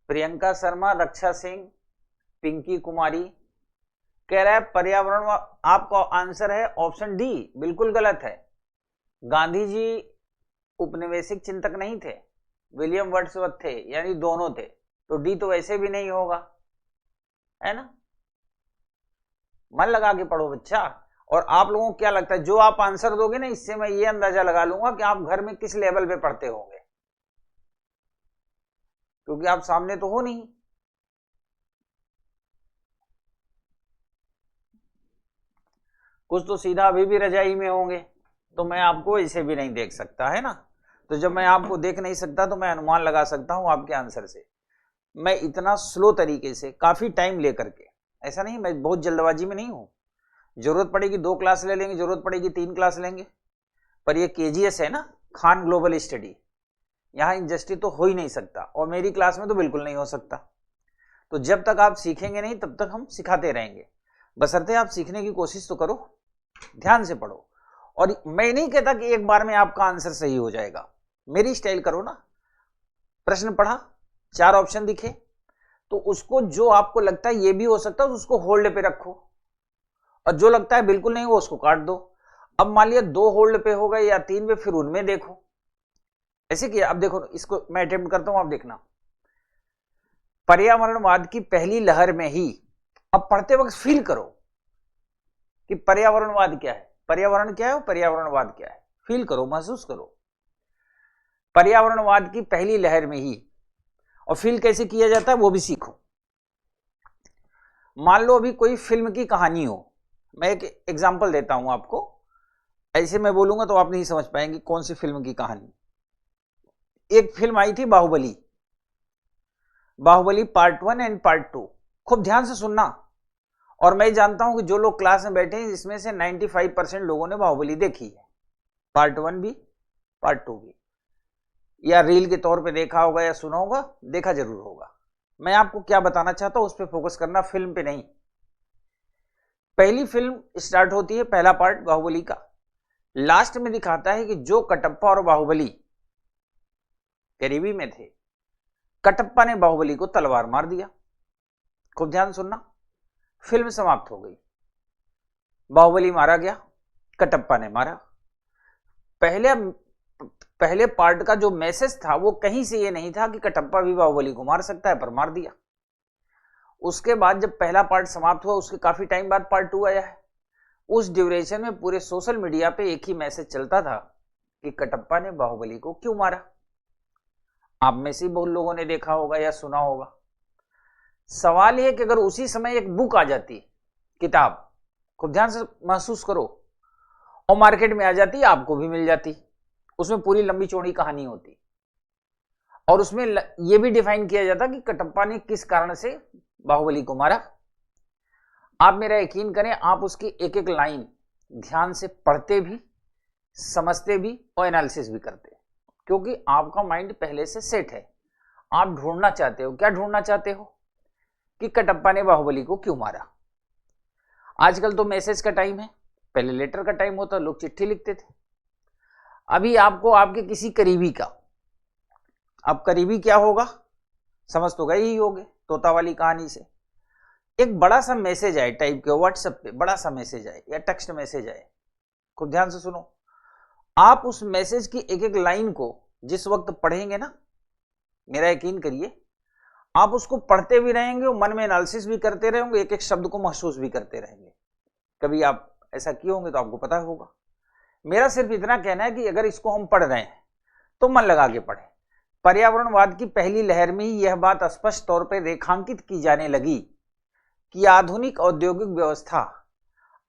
Priyanka Sharma, Raksha Singh, Pinky Kumari, कह रहा है पर्यावरण, आपका आंसर है ऑप्शन डी, बिल्कुल गलत है। गांधी जी उपनिवेशिक चिंतक नहीं थे, विलियम वर्ड्सवर्थ थे, यानी दोनों थे। तो डी तो वैसे भी नहीं होगा, है ना। मन लगा के पढ़ो बच्चा। और आप लोगों को क्या लगता है, जो आप आंसर दोगे ना, इससे मैं ये अंदाजा लगा लूंगा कि आप घर में किस लेवल पे पढ़ते होंगे, क्योंकि आप सामने तो हो नहीं। कुछ तो सीधा अभी भी रजाई में होंगे, तो मैं आपको इसे भी नहीं देख सकता, है ना। तो जब मैं आपको देख नहीं सकता तो मैं अनुमान लगा सकता हूं आपके आंसर से। मैं इतना स्लो तरीके से काफी टाइम लेकर के, ऐसा नहीं, मैं बहुत जल्दबाजी में नहीं हूं। जरूरत पड़ेगी 2 क्लास ले लेंगे, जरूरत पड़ेगी 3 क्लास लेंगे, पर ये केजीएस है ना, खान ग्लोबल स्टडी, यहां इंडस्ट्री तो हो ही नहीं सकता, और मेरी क्लास में तो बिल्कुल नहीं हो सकता। तो जब तक आप सीखेंगे नहीं तब तक हम सिखाते रहेंगे, बशर्ते आप सीखने की कोशिश तो करो, ध्यान से पढ़ो। और मैं नहीं कहता कि एक बार में आपका आंसर सही हो जाएगा, मेरी स्टाइल करो ना। प्रश्न पढ़ा, 4 ऑप्शन दिखे, तो उसको जो आपको लगता है ये भी हो सकता है उसको होल्ड पे रखो, और जो लगता है बिल्कुल नहीं वो उसको काट दो। अब मान लिया 2 होल्ड पे हो गए या 3 पे, फिर उनमें देखो, ऐसे किया। अब देखो, इसको मैं अटेम्प्ट करता हूं, आप देखना। पर्यावरणवाद की पहली लहर में ही, अब पढ़ते वक्त फील करो कि पर्यावरणवाद क्या है, पर्यावरण क्या है और पर्यावरणवाद क्या है, फील करो, महसूस करो। पर्यावरणवाद की पहली लहर में ही, और फील कैसे किया जाता है वो भी सीखो। मान लो अभी कोई फिल्म की कहानी हो, मैं एक एग्जांपल देता हूं आपको, ऐसे मैं बोलूंगा तो आप नहीं समझ पाएंगे कौन सी फिल्म की कहानी। एक फिल्म आई थी Baahubali, Baahubali part 1 and part 2, खूब ध्यान से सुनना। और मैं जानता हूं कि जो लोग क्लास में बैठे हैं इसमें से 95% लोगों ने बाहुबली देखी है, पार्ट 1 भी पार्ट 2 भी, या रील के तौर पे देखा होगा या सुना होगा, देखा जरूर होगा। मैं आपको क्या बताना चाहता हूं उस पर फोकस करना, फिल्म पे नहीं। पहली फिल्म स्टार्ट होती है, पहला पार्ट बाहुबली का, लास्ट में दिखाता है कि जो कटप्पा और बाहुबली करीबी में थे, कटप्पा ने बाहुबली को तलवार मार दिया। खूब ध्यान सुनना, फिल्म समाप्त हो गई, बाहुबली मारा गया, कटप्पा ने मारा। पहले पार्ट का जो मैसेज था वो कहीं से ये नहीं था कि कटप्पा भी बाहुबली को मार सकता है, पर मार दिया। उसके बाद जब पहला पार्ट समाप्त हुआ, उसके काफी टाइम बाद पार्ट 2 आया है। उस ड्यूरेशन में पूरे सोशल मीडिया पे एक ही मैसेज चलता था कि कटप्पा ने बाहुबली को क्यों मारा। आप में से बहुत लोगों ने देखा होगा या सुना होगा। सवाल यह कि अगर उसी समय एक बुक आ जाती, किताब, खूब ध्यान से महसूस करो, और मार्केट में आ जाती, आपको भी मिल जाती, उसमें पूरी लंबी चौड़ी कहानी होती, और उसमें यह भी डिफाइन किया जाता कि कटप्पा ने किस कारण से बाहुबली को मारा। आप मेरा यकीन करें, आप उसकी एक एक लाइन ध्यान से पढ़ते भी, समझते भी और एनालिसिस भी करते, क्योंकि आपका माइंड पहले से सेट है। आप ढूंढना चाहते हो, क्या ढूंढना चाहते हो कि कटप्पा ने बाहुबली को क्यों मारा। आजकल तो मैसेज का टाइम है, पहले लेटर का टाइम होता, लोग चिट्ठी लिखते थे। अभी आपको आपके किसी करीबी का, अब करीबी क्या होगा समझ तो गए ही होगे, तोता वाली कहानी से एक बड़ा सा मैसेज आए टाइप के व्हाट्सएप पे, बड़ा सा मैसेज आए या टेक्स्ट मैसेज आए, खूब ध्यान से सुनो। आप उस मैसेज की एक एक लाइन को जिस वक्त पढ़ेंगे ना, मेरा यकीन करिए, आप उसको पढ़ते भी रहेंगे और मन में एनालिसिस भी करते रहेंगे, एक एक शब्द को महसूस भी करते रहेंगे। कभी आप ऐसा किए होंगे तो आपको पता होगा। मेरा सिर्फ इतना कहना है कि अगर इसको हम पढ़ रहे हैं तो मन लगा के पढ़ें। पर्यावरणवाद की पहली लहर में ही यह बात स्पष्ट तौर पर रेखांकित की जाने लगी कि आधुनिक औद्योगिक व्यवस्था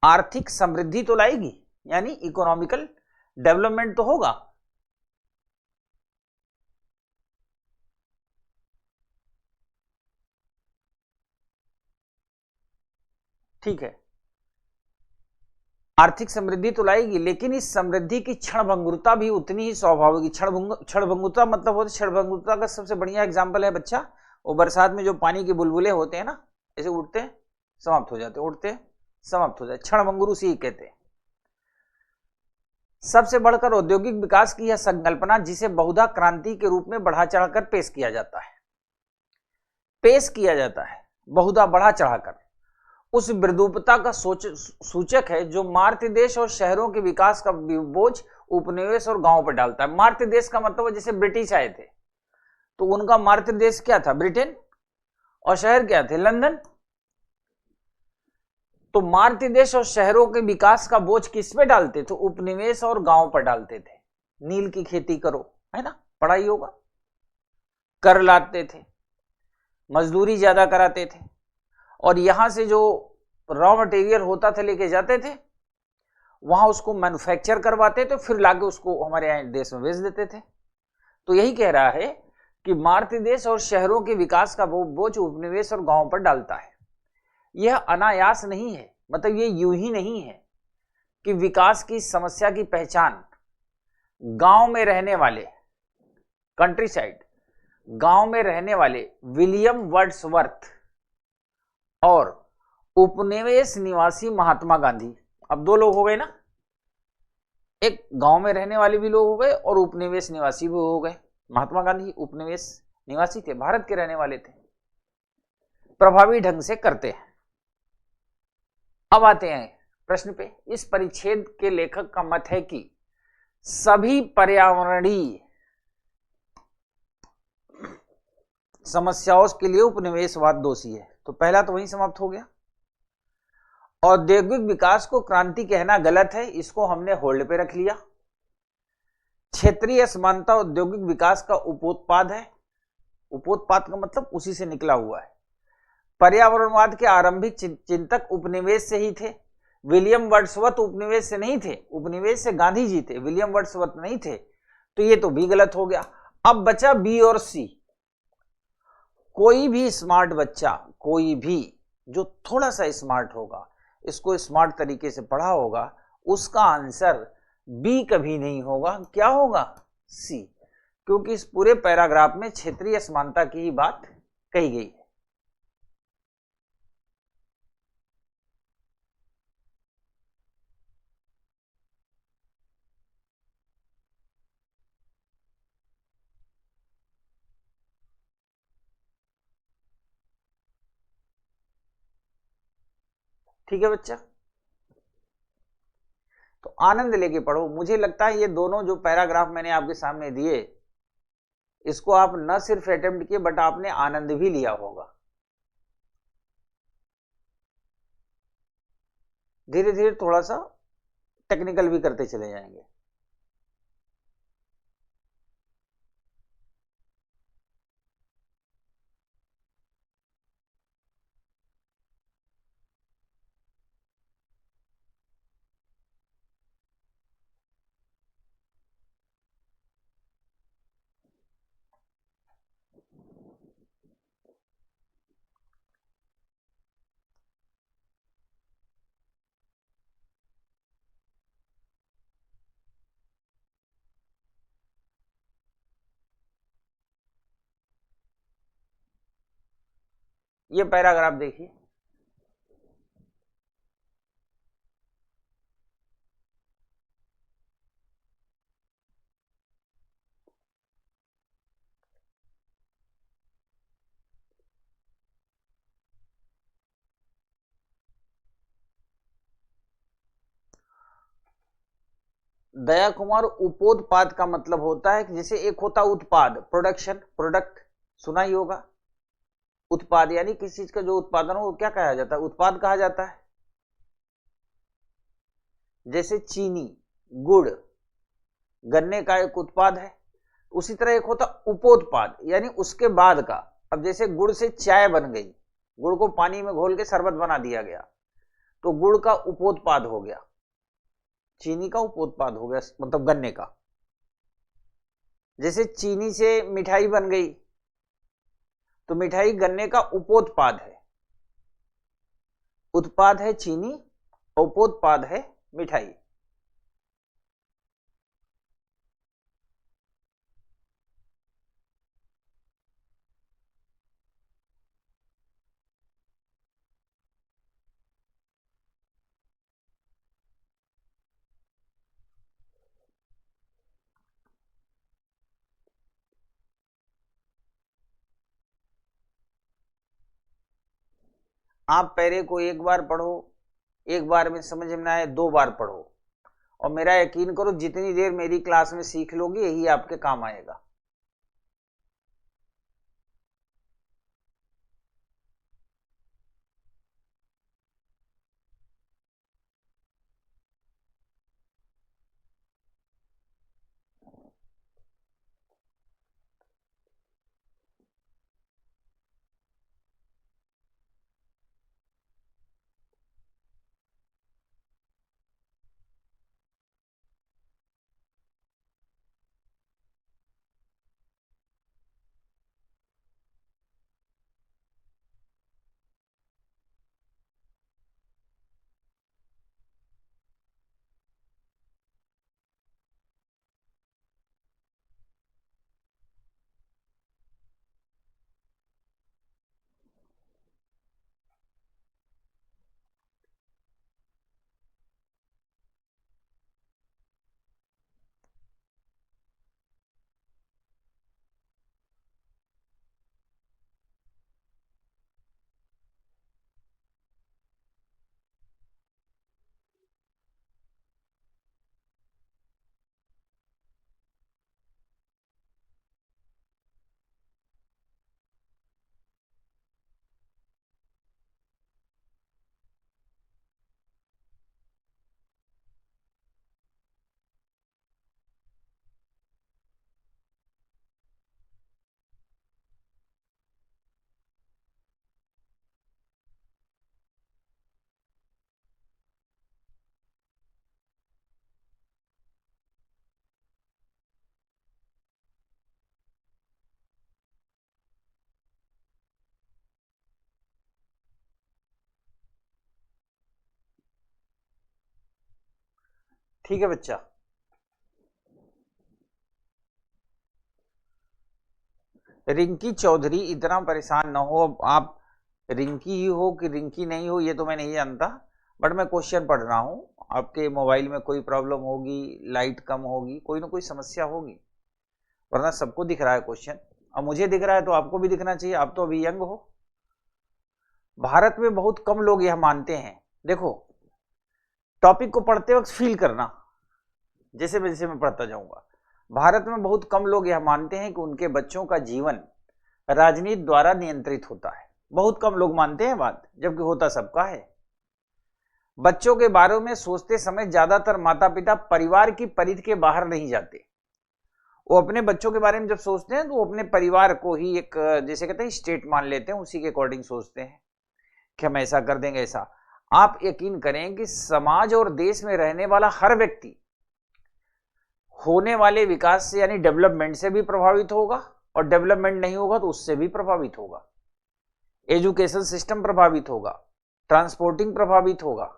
आर्थिक समृद्धि तो लाएगी, यानी इकोनॉमिकल डेवलपमेंट तो होगा, ठीक है, आर्थिक समृद्धि तो लाएगी, लेकिन इस समृद्धि की क्षणभंगुरता भी उतनी ही स्वाभाविक। क्षणभंगुरता मतलब होती, क्षणभंगुरता का सबसे बढ़िया एग्जांपल है बच्चा, वो बरसात में जो पानी के बुलबुले होते हैं ना, ऐसे उठते हैं समाप्त हो जाते, उठते समाप्त हो जाते, क्षणभंगुर उसी कहते हैं। सबसे बढ़कर औद्योगिक विकास की यह संकल्पना, जिसे बहुधा क्रांति के रूप में बढ़ा चढ़ाकर पेश किया जाता है, बहुधा बढ़ा चढ़ाकर, उस विद्रूपता का सूचक है जो मार्त देश और शहरों के विकास का बोझ उपनिवेश और गांवों पर डालता है। मार्त देश का मतलब जैसे ब्रिटिश आए थे तो उनका मार्त देश क्या था, ब्रिटेन, और शहर क्या थे? लंदन। तो मारती देश और शहरों के विकास का बोझ किस पे डालते थे? उपनिवेश और गांव पर डालते थे। नील की खेती करो, है ना, पढ़ाई होगा। कर लाते थे, मजदूरी ज्यादा कराते थे, और यहां से जो रॉ मटेरियल होता था लेके जाते थे, वहां उसको मैन्युफैक्चर करवाते थे, फिर लाके उसको हमारे यहाँ देश में बेच देते थे। तो यही कह रहा है कि मारती देश और शहरों के विकास का बोझ उपनिवेश और गांव पर डालता है। यह अनायास नहीं है, मतलब ये यूं ही नहीं है कि विकास की समस्या की पहचान गांव में रहने वाले, कंट्री साइड, गांव में रहने वाले विलियम वर्ड्सवर्थ और उपनिवेश निवासी महात्मा गांधी, अब दो लोग हो गए ना, एक गांव में रहने वाले भी लोग हो गए और उपनिवेश निवासी भी हो गए। महात्मा गांधी उपनिवेश निवासी थे, भारत के रहने वाले थे, प्रभावी ढंग से करते हैं। अब आते हैं प्रश्न पे। इस परिच्छेद के लेखक का मत है कि सभी पर्यावरणीय समस्याओं के लिए उपनिवेशवाद दोषी है। तो पहला तो वहीं समाप्त हो गया। औद्योगिक विकास को क्रांति कहना गलत है, इसको हमने होल्ड पे रख लिया। क्षेत्रीय असमानता औद्योगिक विकास का उपोत्पाद है। उपोत्पाद का मतलब उसी से निकला हुआ है। पर्यावरणवाद के आरंभिक चिंतक उपनिवेश से ही थे। विलियम वर्ड्सवर्थ उपनिवेश से नहीं थे, उपनिवेश से गांधी जी थे, विलियम वर्ड्सवर्थ नहीं थे। तो ये तो भी गलत हो गया। अब बचा बी और सी। कोई भी स्मार्ट बच्चा, कोई भी जो थोड़ा सा स्मार्ट होगा, इसको स्मार्ट तरीके से पढ़ा होगा, उसका आंसर बी कभी नहीं होगा। क्या होगा? सी, क्योंकि इस पूरे पैराग्राफ में क्षेत्रीय असमानता की ही बात कही गई है। ठीक है बच्चा, तो आनंद लेके पढ़ो। मुझे लगता है ये दोनों जो पैराग्राफ मैंने आपके सामने दिए, इसको आप न सिर्फ अटेम्प्ट किए बट आपने आनंद भी लिया होगा। धीरे धीरे थोड़ा सा टेक्निकल भी करते चले जाएंगे। ये पैराग्राफ देखिए। दया कुमार, उपोत्पाद का मतलब होता है कि जैसे एक होता उत्पाद, प्रोडक्शन, प्रोडक्ट सुना ही होगा। उत्पाद यानी किसी चीज का जो उत्पादन हो, क्या कहा जाता है? उत्पाद कहा जाता है। जैसे चीनी, गुड़, गन्ने का एक उत्पाद है। उसी तरह एक होता उपोत्पाद, यानी उसके बाद का। अब जैसे गुड़ से चाय बन गई, गुड़ को पानी में घोल के शरबत बना दिया गया, तो गुड़ का उपोत्पाद हो गया। चीनी का उपोत्पाद हो गया, मतलब गन्ने का। जैसे चीनी से मिठाई बन गई, तो मिठाई गन्ने का उपोत्पाद है। उत्पाद है चीनी, उपोत्पाद है मिठाई। आप पैरे को एक बार पढ़ो, एक बार में समझ में ना आए 2 बार पढ़ो, और मेरा यकीन करो जितनी देर मेरी क्लास में सीख लोगे यही आपके काम आएगा। ठीक है बच्चा। रिंकी चौधरी, इतना परेशान ना हो। अब आप रिंकी ही हो कि रिंकी नहीं हो ये तो मैं नहीं जानता, बट मैं क्वेश्चन पढ़ रहा हूं। आपके मोबाइल में कोई प्रॉब्लम होगी, लाइट कम होगी, कोई ना कोई समस्या होगी, वरना सबको दिख रहा है क्वेश्चन। अब मुझे दिख रहा है तो आपको भी दिखना चाहिए, आप तो अभी यंग हो। भारत में बहुत कम लोग यह मानते हैं, देखो टॉपिक को पढ़ते वक्त फील करना, जैसे मैं पढ़ता जाऊंगा। भारत में बहुत कम लोग यह मानते हैं कि उनके बच्चों का जीवन राजनीति द्वारा नियंत्रित होता है। बहुत कम लोग मानते हैं बात, जबकि होता सबका है। बच्चों के बारे में सोचते समय ज्यादातर माता पिता परिवार की परिधि के बाहर नहीं जाते। वो अपने बच्चों के बारे में जब सोचते हैं तो वो अपने परिवार को ही एक, जैसे कहते हैं, स्टेट मान लेते हैं, उसी के अकॉर्डिंग सोचते हैं कि हम ऐसा कर देंगे ऐसा। आप यकीन करें कि समाज और देश में रहने वाला हर व्यक्ति होने वाले विकास से यानी डेवलपमेंट से भी प्रभावित होगा, और डेवलपमेंट नहीं होगा तो उससे भी प्रभावित होगा। एजुकेशन सिस्टम प्रभावित होगा, ट्रांसपोर्टिंग प्रभावित होगा,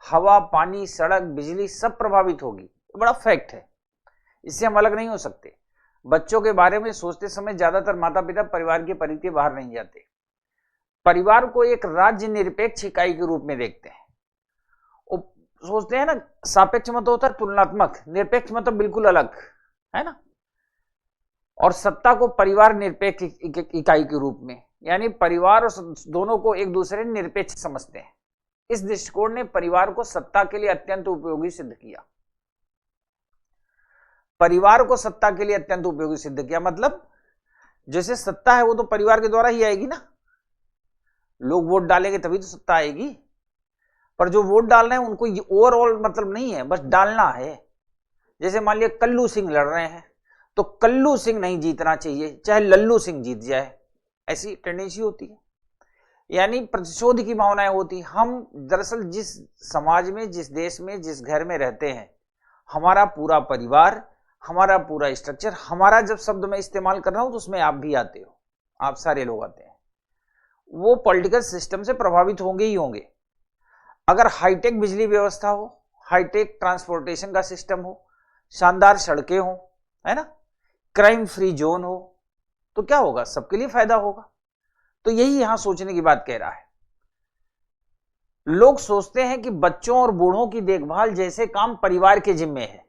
हवा पानी सड़क बिजली सब प्रभावित होगी। बड़ा फैक्ट है, इससे हम अलग नहीं हो सकते। बच्चों के बारे में सोचते समय ज्यादातर माता पिता परिवार की परिधि के बाहर नहीं जाते। परिवार को एक राज्य निरपेक्ष इकाई के रूप में देखते हैं। वो सोचते हैं ना, सापेक्ष मत होता है तुलनात्मक, निरपेक्ष मतलब बिल्कुल अलग है ना। और सत्ता को परिवार निरपेक्ष इकाई के रूप में, यानी परिवार और दोनों को एक दूसरे निरपेक्ष समझते हैं। इस दृष्टिकोण ने परिवार को सत्ता के लिए अत्यंत उपयोगी सिद्ध किया। परिवार को सत्ता के लिए अत्यंत उपयोगी सिद्ध किया मतलब जैसे सत्ता है वो तो परिवार के द्वारा ही आएगी ना। लोग वोट डालेंगे तभी तो सत्ता आएगी, पर जो वोट डाल रहे हैं उनको ओवरऑल मतलब नहीं है, बस डालना है। जैसे मान लिया कल्लू सिंह लड़ रहे हैं तो कल्लू सिंह नहीं जीतना चाहिए, चाहे लल्लू सिंह जीत जाए, ऐसी टेंडेंसी होती है, यानी प्रतिशोध की भावनाएं होती। हम दरअसल जिस समाज में, जिस देश में, जिस घर में रहते हैं, हमारा पूरा परिवार, हमारा पूरा स्ट्रक्चर, हमारा जब शब्द मैं इस्तेमाल कर रहा हूं तो उसमें आप भी आते हो, आप सारे लोग आते हैं, वो पॉलिटिकल सिस्टम से प्रभावित होंगे ही होंगे। अगर हाईटेक बिजली व्यवस्था हो, हाईटेक ट्रांसपोर्टेशन का सिस्टम हो, शानदार सड़कें हो, है ना, क्राइम फ्री जोन हो, तो क्या होगा, सबके लिए फायदा होगा। तो यही यहां सोचने की बात कह रहा है। लोग सोचते हैं कि बच्चों और बूढ़ों की देखभाल जैसे काम परिवार के जिम्मे है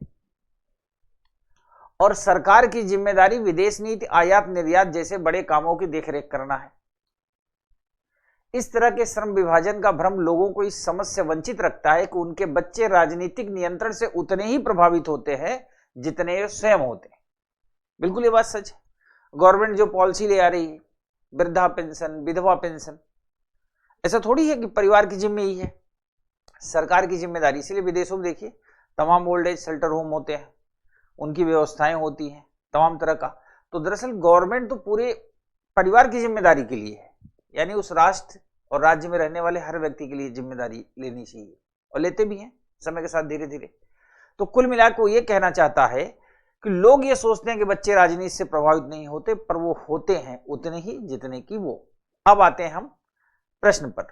और सरकार की जिम्मेदारी विदेश नीति, आयात निर्यात जैसे बड़े कामों की देखरेख करना है। इस तरह के श्रम विभाजन का भ्रम लोगों को इस समझ से वंचित रखता है कि उनके बच्चे राजनीतिक नियंत्रण से उतने ही प्रभावित होते हैं जितने वे स्वयं होते हैं। बिल्कुल ये बात सच है। गवर्नमेंट जो पॉलिसी ले आ रही है, वृद्धा पेंशन, विधवा पेंशन, ऐसा थोड़ी है कि परिवार की जिम्मेदारी है, सरकार की जिम्मेदारी। इसलिए विदेशों में देखिए तमाम ओल्ड एज शेल्टर होम होते हैं, उनकी व्यवस्थाएं होती हैं तमाम तरह का। तो दरअसल गवर्नमेंट तो पूरे परिवार की जिम्मेदारी के लिए है, यानी उस राष्ट्र और राज्य में रहने वाले हर व्यक्ति के लिए जिम्मेदारी लेनी चाहिए, और लेते भी हैं समय के साथ धीरे धीरे। तो कुल मिलाकर वो ये कहना चाहता है कि लोग ये सोचते हैं कि बच्चे राजनीति से प्रभावित नहीं होते, पर वो होते हैं उतने ही जितने की वो। अब आते हैं हम प्रश्न पर।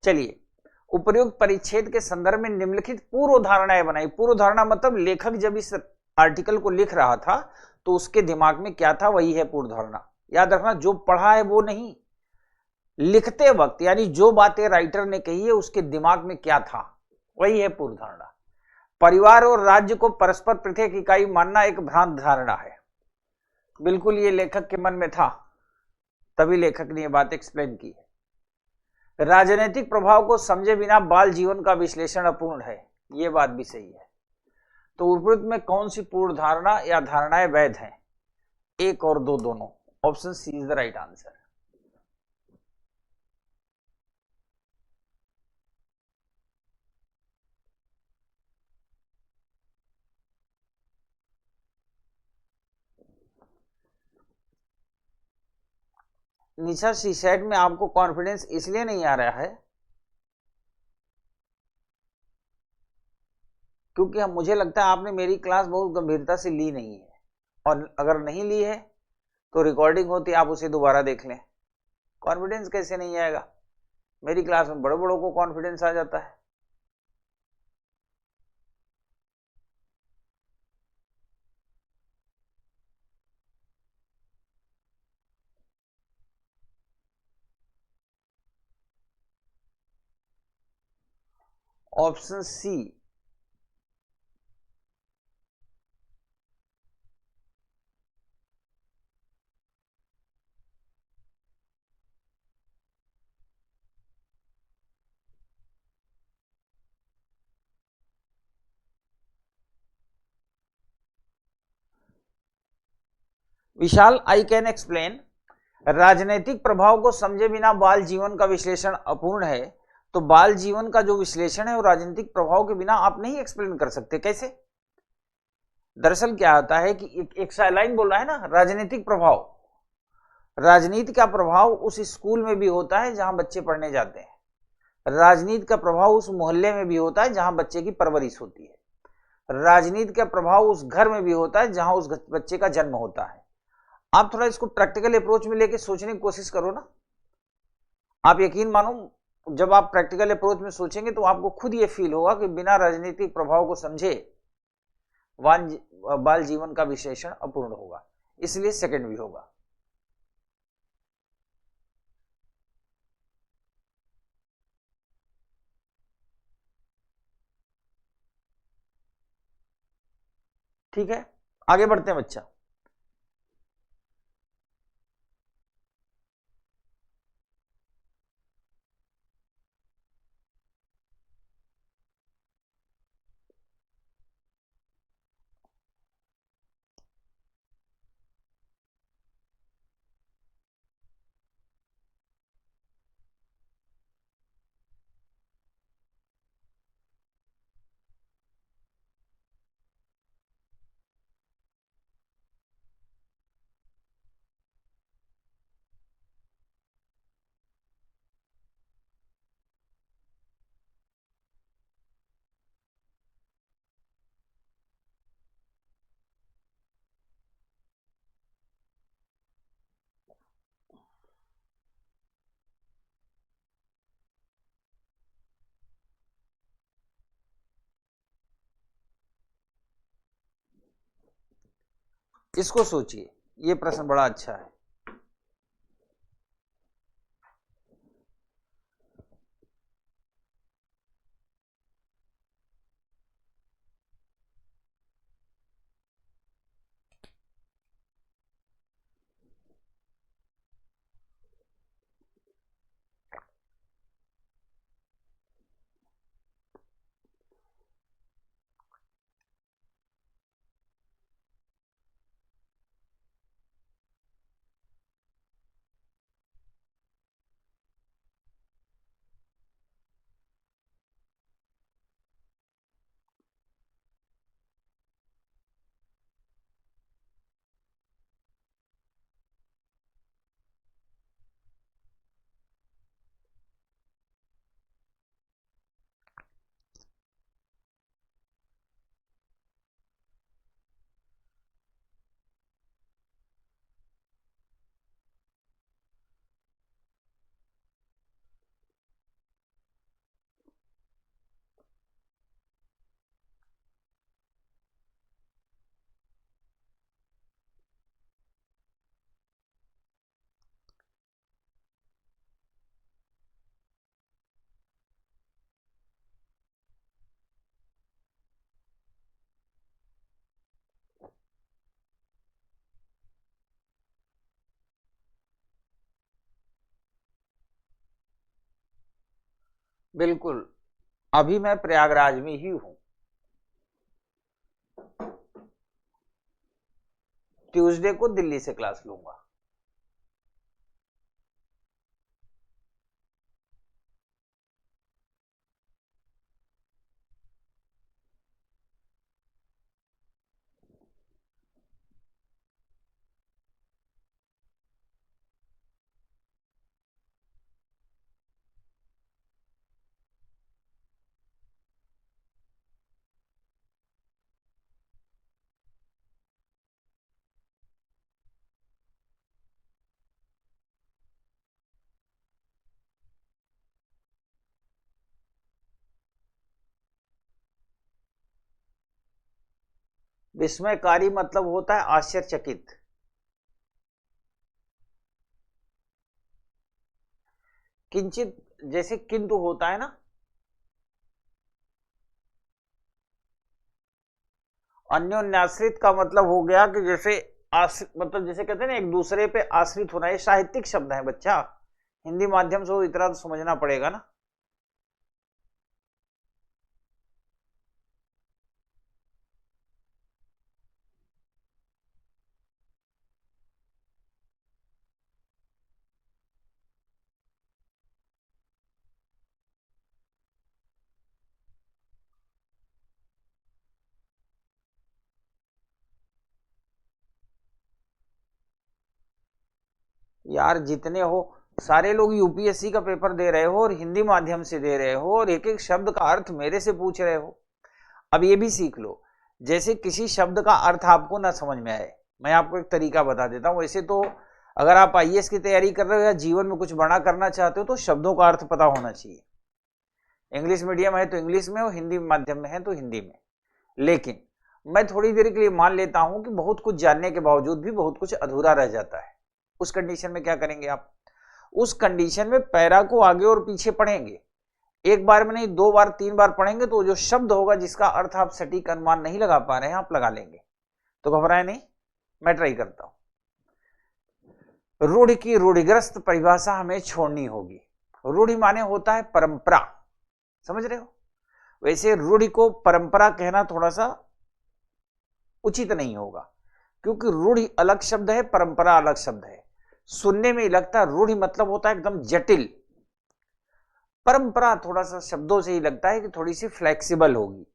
चलिए, उपयुक्त परिच्छेद के संदर्भ में निम्नलिखित पूर्व धारणाएं बनाई। पूर्व धारणा मतलब लेखक जब इस आर्टिकल को लिख रहा था तो उसके दिमाग में क्या था, वही है पूर्व धारणा। याद रखना, जो पढ़ा है वो नहीं, लिखते वक्त यानी जो बातें राइटर ने कही है उसके दिमाग में क्या था, वही है पूर्व धारणा। परिवार और राज्य को परस्पर पृथक इकाई मानना एक भ्रांत धारणा है। बिल्कुल ये लेखक के मन में था, तभी लेखक ने यह बात एक्सप्लेन की है। राजनीतिक प्रभाव को समझे बिना बाल जीवन का विश्लेषण अपूर्ण है, यह बात भी सही है। तो उपरोक्त में कौन सी पूर्व धारणा या धारणाएं वैध हैं? एक और दो दोनों। Option C is the right answer. Nisha, CSAT में आपको कॉन्फिडेंस इसलिए नहीं आ रहा है क्योंकि मुझे लगता है आपने मेरी क्लास बहुत गंभीरता से ली नहीं है, और अगर नहीं ली है तो रिकॉर्डिंग होती है, आप उसे दोबारा देख लें। कॉन्फिडेंस कैसे नहीं आएगा? मेरी क्लास में बड़े बड़ों को कॉन्फिडेंस आ जाता है। Option C. Vishal, I can explain. राजनीतिक प्रभाव को समझे बिना बाल जीवन का विश्लेषण अपूर्ण है। तो बाल जीवन का जो विश्लेषण है वो राजनीतिक प्रभाव के बिना आप नहीं एक्सप्लेन कर सकते। कैसे? दरअसल क्या होता है कि एक लाइन बोल रहा है ना, राजनीतिक प्रभाव। राजनीति का प्रभाव उस स्कूल में भी होता है जहां बच्चे पढ़ने जाते हैं। राजनीति का प्रभाव उस मोहल्ले में भी होता है जहां बच्चे की परवरिश होती है। राजनीति का प्रभाव उस घर में भी होता है जहां उस बच्चे का जन्म होता है। आप थोड़ा इसको प्रैक्टिकल अप्रोच में लेके सोचने की कोशिश करो ना। आप यकीन मानो, जब आप प्रैक्टिकल अप्रोच में सोचेंगे तो आपको खुद ये फील होगा कि बिना राजनीतिक प्रभाव को समझे बाल जीवन का विश्लेषण अपूर्ण होगा। इसलिए सेकंड भी होगा। ठीक है, आगे बढ़ते हैं बच्चा। इसको सोचिए, ये प्रश्न बड़ा अच्छा है। बिल्कुल, अभी मैं प्रयागराज में ही हूं। ट्यूसडे को दिल्ली से क्लास लूंगा। विस्मयकारी मतलब होता है आश्चर्यचकित। किंचित जैसे किंतु होता है ना, अन्योन्याश्रित का मतलब हो गया कि जैसे मतलब जैसे कहते हैं ना एक दूसरे पे आश्रित होना। ये साहित्यिक शब्द है बच्चा, हिंदी माध्यम से हो इतना तो समझना पड़ेगा ना। यार जितने हो सारे लोग यूपीएससी का पेपर दे रहे हो और हिंदी माध्यम से दे रहे हो और एक एक शब्द का अर्थ मेरे से पूछ रहे हो। अब ये भी सीख लो, जैसे किसी शब्द का अर्थ आपको ना समझ में आए, मैं आपको एक तरीका बता देता हूँ। वैसे तो अगर आप आईएएस की तैयारी कर रहे हो या जीवन में कुछ बड़ा करना चाहते हो तो शब्दों का अर्थ पता होना चाहिए। इंग्लिश मीडियम है तो इंग्लिश में, और हिंदी माध्यम में है तो हिंदी में। लेकिन मैं थोड़ी देर के लिए मान लेता हूं कि बहुत कुछ जानने के बावजूद भी बहुत कुछ अधूरा रह जाता है। उस कंडीशन में क्या करेंगे आप? उस कंडीशन में पैरा को आगे और पीछे पढ़ेंगे, एक बार में नहीं 2 बार 3 बार पढ़ेंगे तो जो शब्द होगा जिसका अर्थ आप सटीक अनुमान नहीं लगा पा रहे हैं आप लगा लेंगे। तो घबराए नहीं, मैं ट्राई करता हूं। रूढ़ि की रूढ़िग्रस्त परिभाषा हमें छोड़नी होगी। रूढ़ि माने होता है परंपरा, समझ रहे हो? वैसे रूढ़ि को परंपरा कहना थोड़ा सा उचित नहीं होगा, क्योंकि रूढ़ि अलग शब्द है, परंपरा अलग शब्द है। सुनने में लगता है रूढ़ि मतलब होता है एकदम जटिल, परंपरा थोड़ा सा शब्दों से ही लगता है कि थोड़ी सी फ्लेक्सिबल होगी।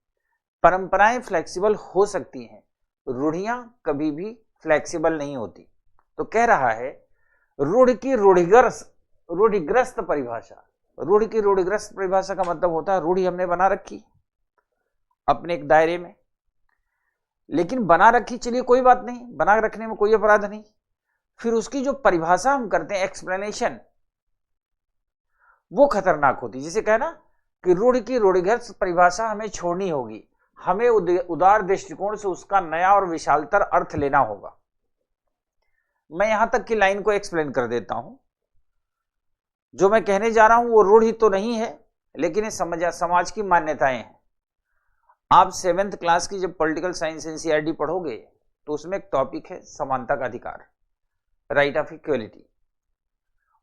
परंपराएं फ्लेक्सिबल हो सकती हैं, रूढ़ियां कभी भी फ्लेक्सिबल नहीं होती। तो कह रहा है रूढ़ि की रूढ़िग्रस्त परिभाषा। रूढ़ि की रूढ़िग्रस्त परिभाषा का मतलब होता है रूढ़ि हमने बना रखी अपने एक दायरे में, लेकिन बना रखी, चलिए कोई बात नहीं, बना रखने में कोई अपराध नहीं। फिर उसकी जो परिभाषा हम करते हैं, एक्सप्लेनेशन, वो खतरनाक होती है। जिसे कहना कि रूढ़ि की रूढ़िग्रस्त परिभाषा हमें छोड़नी होगी, हमें उदार दृष्टिकोण से उसका नया और विशालतर अर्थ लेना होगा। मैं यहां तक की लाइन को एक्सप्लेन कर देता हूं। जो मैं कहने जा रहा हूं वो रूढ़ि तो नहीं है, लेकिन ये समाज की मान्यताएं हैं। आप 7th क्लास की जब पॉलिटिकल साइंस एनसीईआरटी पढ़ोगे तो उसमें एक टॉपिक है समानता का अधिकार, राइट ऑफ इक्वलिटी।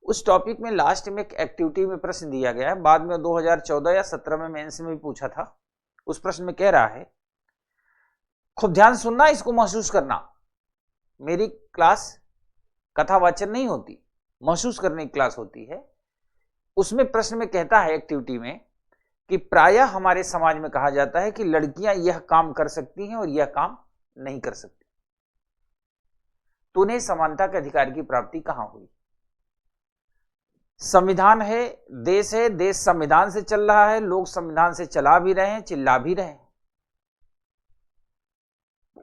उस टॉपिक में लास्ट में एक एक्टिविटी में प्रश्न दिया गया है, बाद में 2014 या 17 में मेंस में भी पूछा था। उस प्रश्न में कह रहा है, खूब ध्यान सुनना, इसको महसूस करना। मेरी क्लास कथावाचन नहीं होती, महसूस करने की क्लास होती है। उसमें प्रश्न में कहता है एक्टिविटी में कि प्रायः हमारे समाज में कहा जाता है कि लड़कियां यह काम कर सकती हैं और यह काम नहीं कर सकती। तूने समानता के अधिकार की प्राप्ति कहां हुई? संविधान है, देश संविधान से चल रहा है, लोग संविधान से चला भी रहे हैं, चिल्ला भी रहे हैं।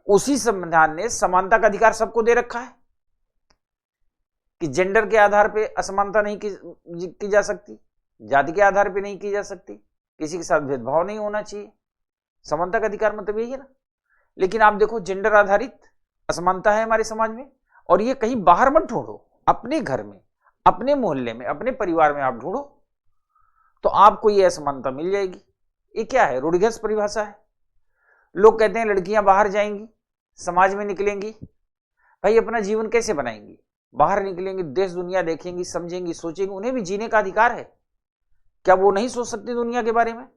उसी संविधान ने समानता का अधिकार सबको दे रखा है कि जेंडर के आधार पे असमानता नहीं की जा सकती, जाति के आधार पे नहीं की जा सकती, किसी के साथ भेदभाव नहीं होना चाहिए। समानता का अधिकार मतलब यही है ना। लेकिन आप देखो जेंडर आधारित असमानता है हमारे समाज में, और ये कहीं बाहर मत ढूंढो, अपने घर में, अपने मोहल्ले में, अपने परिवार में आप ढूंढो तो आपको ये असमानता मिल जाएगी। ये क्या है? रूढ़िग्रस्त परिभाषा है। लोग कहते हैं लड़कियां बाहर जाएंगी, समाज में निकलेंगी, भाई अपना जीवन कैसे बनाएंगी? बाहर निकलेंगी, देश दुनिया देखेंगी, समझेंगी, सोचेंगी, उन्हें भी जीने का अधिकार है। क्या वो नहीं सोच सकती दुनिया के बारे में?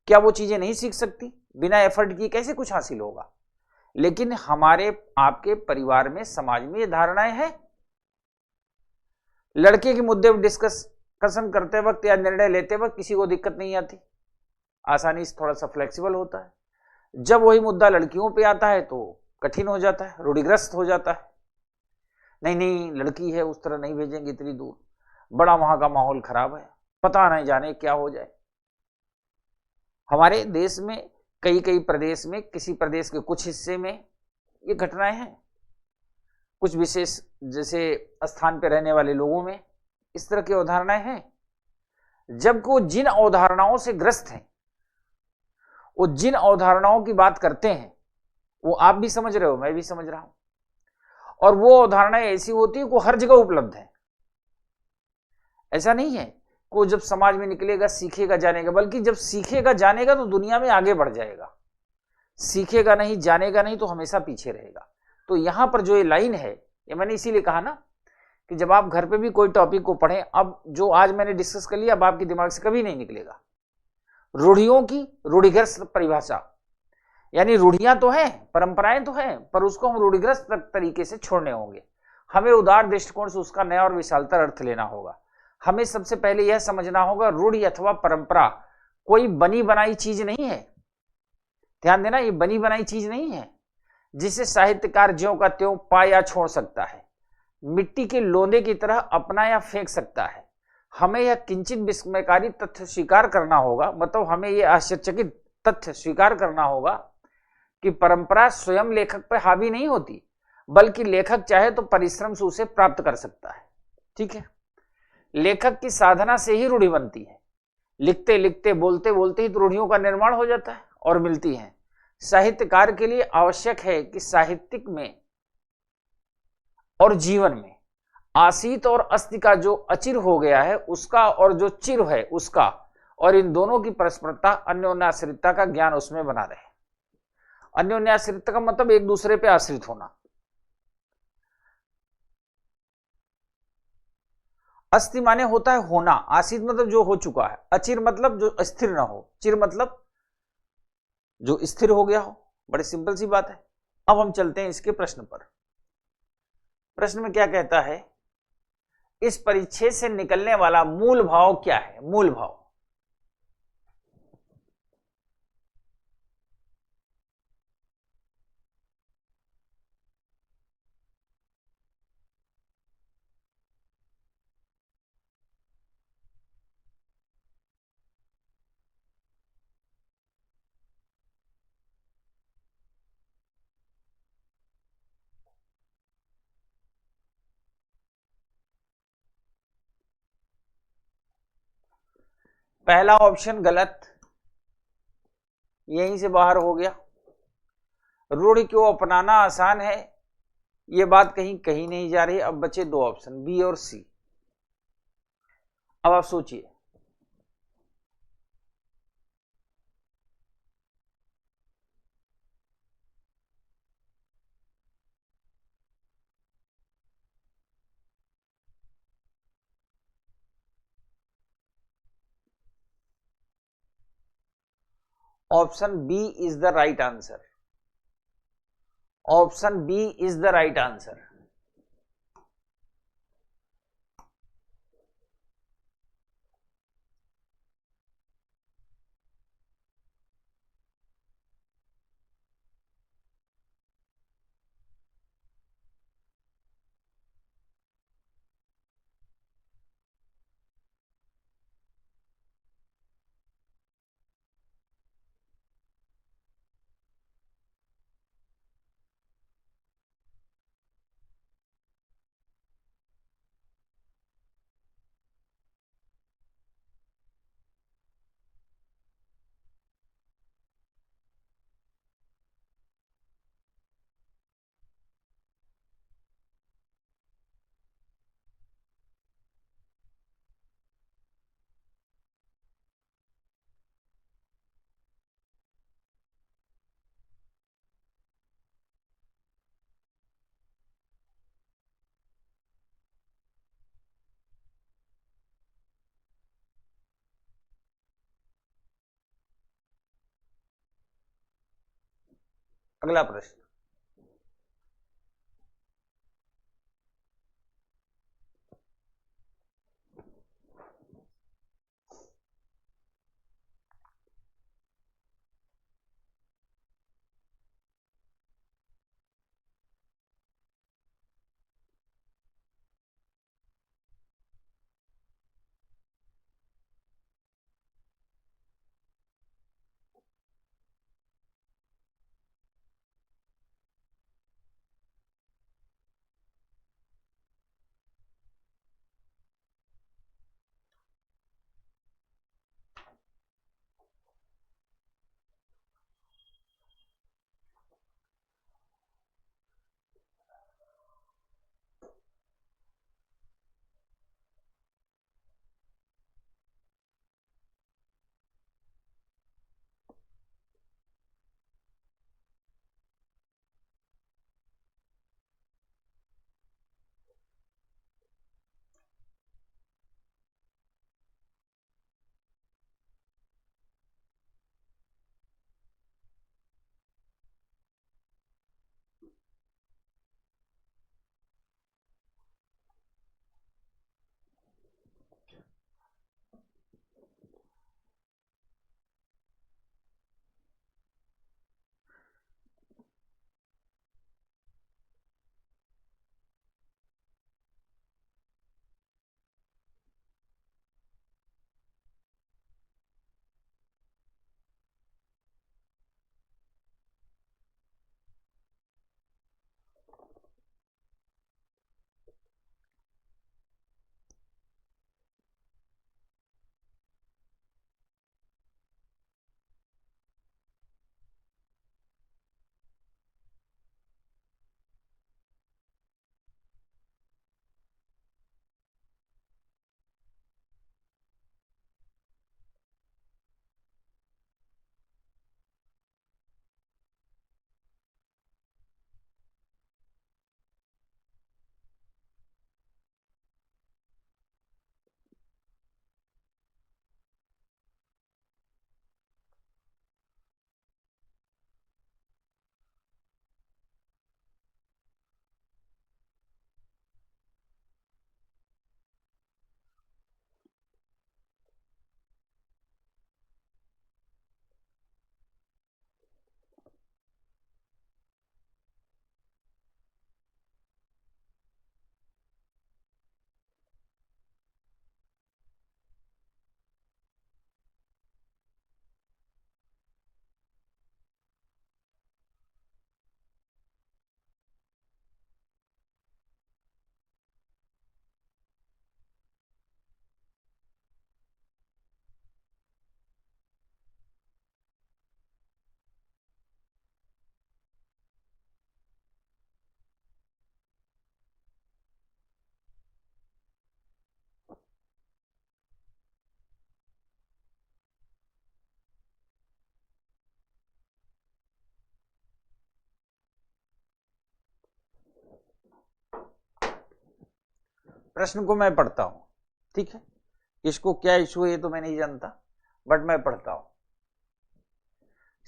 क्या वो चीजें नहीं सीख सकती? बिना एफर्ट किए कैसे कुछ हासिल होगा? लेकिन हमारे आपके परिवार में, समाज में ये धारणाएं हैं। लड़के के मुद्दे पर डिस्कशन करते वक्त या निर्णय लेते वक्त किसी को दिक्कत नहीं आती, आसानी से थोड़ा सा फ्लेक्सिबल होता है। जब वही मुद्दा लड़कियों पे आता है तो कठिन हो जाता है, रूढ़िग्रस्त हो जाता है। नहीं लड़की है, उस तरह नहीं भेजेंगे इतनी दूर, बड़ा वहां का माहौल खराब है, पता नहीं जाने क्या हो जाए। हमारे देश में कई प्रदेश में, किसी प्रदेश के कुछ हिस्से में ये घटनाएं हैं। कुछ विशेष जैसे स्थान पर रहने वाले लोगों में इस तरह की अवधारणाएं हैं। जबकि वो जिन अवधारणाओं से ग्रस्त हैं, वो जिन अवधारणाओं की बात करते हैं, वो आप भी समझ रहे हो, मैं भी समझ रहा हूं। और वो अवधारणाएं ऐसी होती है वो हर जगह उपलब्ध है। ऐसा नहीं है को जब समाज में निकलेगा सीखेगा जानेगा, बल्कि जब सीखेगा जानेगा तो दुनिया में आगे बढ़ जाएगा, सीखेगा नहीं जानेगा नहीं तो हमेशा पीछे रहेगा। तो यहां पर जो ये लाइन है, ये मैंने इसीलिए कहा ना कि जब आप घर पे भी कोई टॉपिक को पढ़ें, अब जो आज मैंने डिस्कस कर लिया अब आपके दिमाग से कभी नहीं निकलेगा। रूढ़ियों की रूढ़िग्रस्त परिभाषा, यानी रूढ़ियां तो हैं, परंपराएं तो हैं, पर उसको हम रूढ़िग्रस्त तरीके से छोड़ने होंगे। हमें उदार दृष्टिकोण से उसका नया और विशालतर अर्थ लेना होगा। हमें सबसे पहले यह समझना होगा रूढ़ि अथवा परंपरा कोई बनी बनाई चीज नहीं है। ध्यान देना, ये बनी बनाई चीज नहीं है जिसे साहित्यकार ज्यों का त्यों पा या छोड़ सकता है, मिट्टी के लोंदे की तरह अपना या फेंक सकता है। हमें यह किंचित विस्मयकारी तथ्य स्वीकार करना होगा, मतलब हमें यह आश्चर्यचकित तथ्य स्वीकार करना होगा कि परंपरा स्वयं लेखक पर हावी नहीं होती, बल्कि लेखक चाहे तो परिश्रम से उसे प्राप्त कर सकता है। ठीक है, लेखक की साधना से ही रूढ़ी बनती है। लिखते लिखते बोलते बोलते ही तो रूढ़ियों का निर्माण हो जाता है और मिलती है। साहित्यकार के लिए आवश्यक है कि साहित्यिक में और जीवन में आसीत और अस्ति का जो अचिर हो गया है उसका और जो चिर है उसका, और इन दोनों की परस्परता अन्योन्याश्रितता का ज्ञान उसमें बना रहे। अन्योन्याश्रितता का मतलब एक दूसरे पे आश्रित होना। अस्ति माने होता है होना, आसीत मतलब जो हो चुका है, अचिर मतलब जो स्थिर ना हो, चिर मतलब जो स्थिर हो गया हो। बड़ी सिंपल सी बात है। अब हम चलते हैं इसके प्रश्न पर। प्रश्न में क्या कहता है, इस परिच्छेद से निकलने वाला मूल भाव क्या है? मूल भाव पहला ऑप्शन गलत, यहीं से बाहर हो गया। रूढ़ि को अपनाना आसान है, यह बात कहीं कहीं नहीं जा रही। अब बचे दो ऑप्शन, बी और सी। अब आप सोचिए, option B is the right answer. Option B is the right answer. अगला प्रश्न, प्रश्न को मैं पढ़ता हूं, ठीक है। इसको क्या इशू है ये तो मैं नहीं जानता, बट मैं पढ़ता हूं।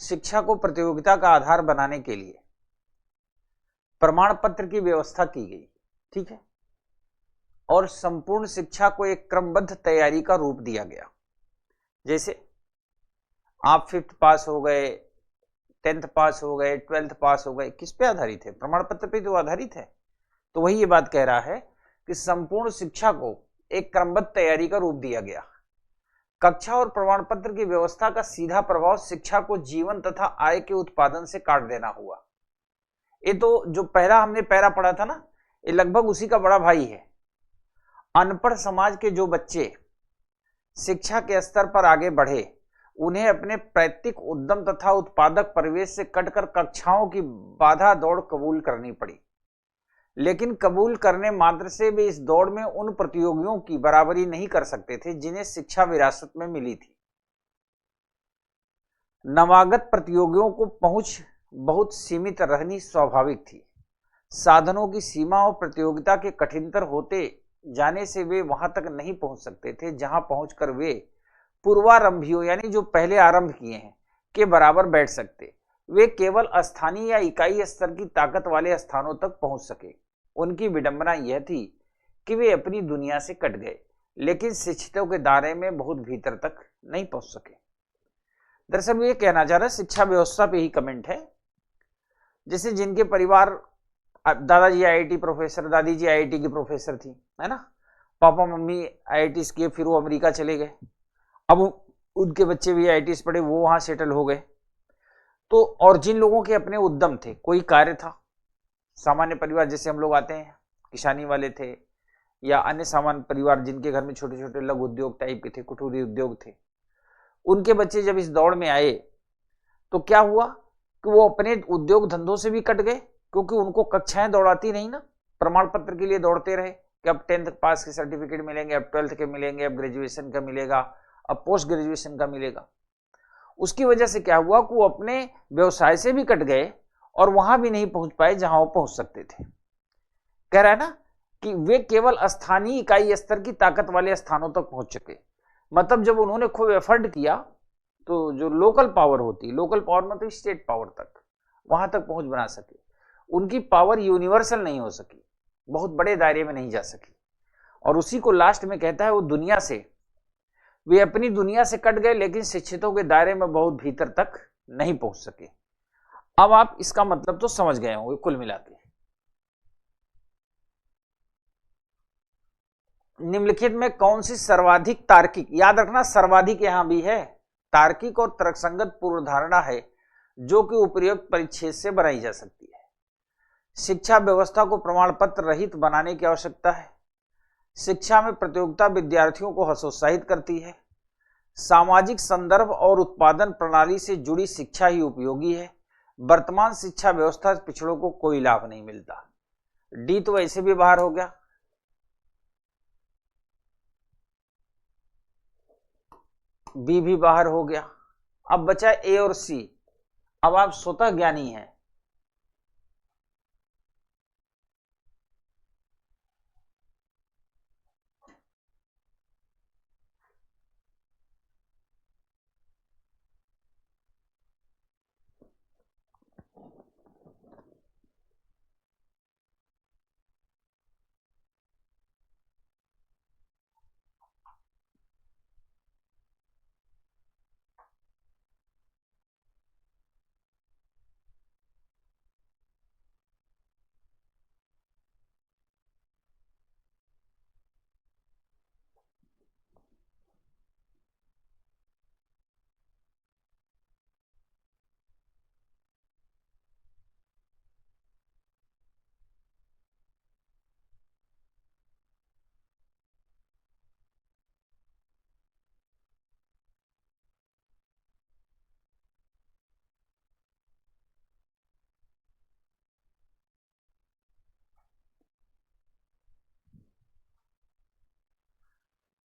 शिक्षा को प्रतियोगिता का आधार बनाने के लिए प्रमाण पत्र की व्यवस्था की गई, ठीक है, और संपूर्ण शिक्षा को एक क्रमबद्ध तैयारी का रूप दिया गया। जैसे आप 5th पास हो गए, 10th पास हो गए, 12th पास हो गए, किस पे आधारित है? प्रमाण पत्र पे तो आधारित है। तो वही ये बात कह रहा है कि संपूर्ण शिक्षा को एक क्रमबद्ध तैयारी का रूप दिया गया। कक्षा और प्रमाण पत्र की व्यवस्था का सीधा प्रभाव शिक्षा को जीवन तथा आय के उत्पादन से काट देना हुआ। ये तो जो पहला हमने पैरा पढ़ा था ना, ये लगभग उसी का बड़ा भाई है। अनपढ़ समाज के जो बच्चे शिक्षा के स्तर पर आगे बढ़े, उन्हें अपने पैतृक उद्यम तथा उत्पादक परिवेश से कटकर कक्षाओं की बाधा दौड़ कबूल करनी पड़ी। लेकिन कबूल करने मात्र से वे इस दौड़ में उन प्रतियोगियों की बराबरी नहीं कर सकते थे जिन्हें शिक्षा विरासत में मिली थी। नवागत प्रतियोगियों को पहुंच बहुत सीमित रहनी स्वाभाविक थी। साधनों की सीमा और प्रतियोगिता के कठिनतर होते जाने से वे वहां तक नहीं पहुंच सकते थे जहां पहुंचकर वे पूर्वारंभियों यानी जो पहले आरंभ किए हैं के बराबर बैठ सकते। वे केवल स्थानीय या इकाई स्तर की ताकत वाले स्थानों तक पहुंच सके। उनकी विडंबना यह थी कि वे अपनी दुनिया से कट गए, लेकिन शिक्षितों के दायरे में बहुत भीतर तक नहीं पहुंच सके। दरअसल ये कहना चाह रहा है, शिक्षा व्यवस्था पे ही कमेंट है। जैसे जिनके परिवार, दादाजी आईआईटी प्रोफेसर, दादी जी आईआईटी की प्रोफेसर थी, है ना, पापा मम्मी आईआईटी किए, फिर वो अमेरिका चले गए, अब उनके बच्चे भी आईआईटी पढ़े, वो वहां सेटल हो गए। तो और जिन लोगों के अपने उद्यम थे, कोई कार्य था, सामान्य परिवार जैसे हम लोग आते हैं, किसानी वाले थे या अन्य सामान्य परिवार जिनके घर में छोटे छोटे लघु उद्योग टाइप के थे, कुटीर उद्योग थे, उनके बच्चे जब इस दौड़ में आए तो क्या हुआ कि वो अपने उद्योग धंधों से भी कट गए, क्योंकि उनको कक्षाएं दौड़ाती नहीं ना, प्रमाण पत्र के लिए दौड़ते रहे कि अब 10th पास के सर्टिफिकेट मिलेंगे, अब 12th के मिलेंगे, अब ग्रेजुएशन का मिलेगा, अब पोस्ट ग्रेजुएशन का मिलेगा। उसकी वजह से क्या हुआ कि वो अपने व्यवसाय से भी कट गए और वहां भी नहीं पहुंच पाए जहां वो पहुंच सकते थे। कह रहा है ना कि वे केवल स्थानीय इकाई स्तर की ताकत वाले स्थानों तक पहुंच सके। मतलब जब उन्होंने खूब एफर्ट किया तो जो लोकल पावर होती, लोकल पावर मतलब स्टेट पावर तक, वहां तक पहुंच बना सके। उनकी पावर यूनिवर्सल नहीं हो सकी, बहुत बड़े दायरे में नहीं जा सकी, और उसी को लास्ट में कहता है वो दुनिया से, वे अपनी दुनिया से कट गए लेकिन शिक्षितों के दायरे में बहुत भीतर तक नहीं पहुंच सके। अब आप इसका मतलब तो समझ गए होंगे कुल मिला के। निम्नलिखित में कौन सी सर्वाधिक तार्किक, याद रखना सर्वाधिक यहां भी है, तार्किक और तर्कसंगत पूर्वधारणा है जो कि उपयुक्त परिच्छेद से बनाई जा सकती है। शिक्षा व्यवस्था को प्रमाण पत्र रहित बनाने की आवश्यकता है। शिक्षा में प्रतियोगिता विद्यार्थियों को हतोत्साहित करती है। सामाजिक संदर्भ और उत्पादन प्रणाली से जुड़ी शिक्षा ही उपयोगी है। वर्तमान शिक्षा व्यवस्था से पिछड़ों को कोई लाभ नहीं मिलता। डी तो वैसे भी बाहर हो गया, बी भी बाहर हो गया, अब बचा ए और सी। अब आप स्वतः ज्ञानी हैं,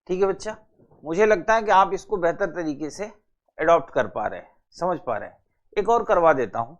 ठीक है बच्चा। मुझे लगता है कि आप इसको बेहतर तरीके से एडॉप्ट कर पा रहे हैं, समझ पा रहे हैं। एक और करवा देता हूं।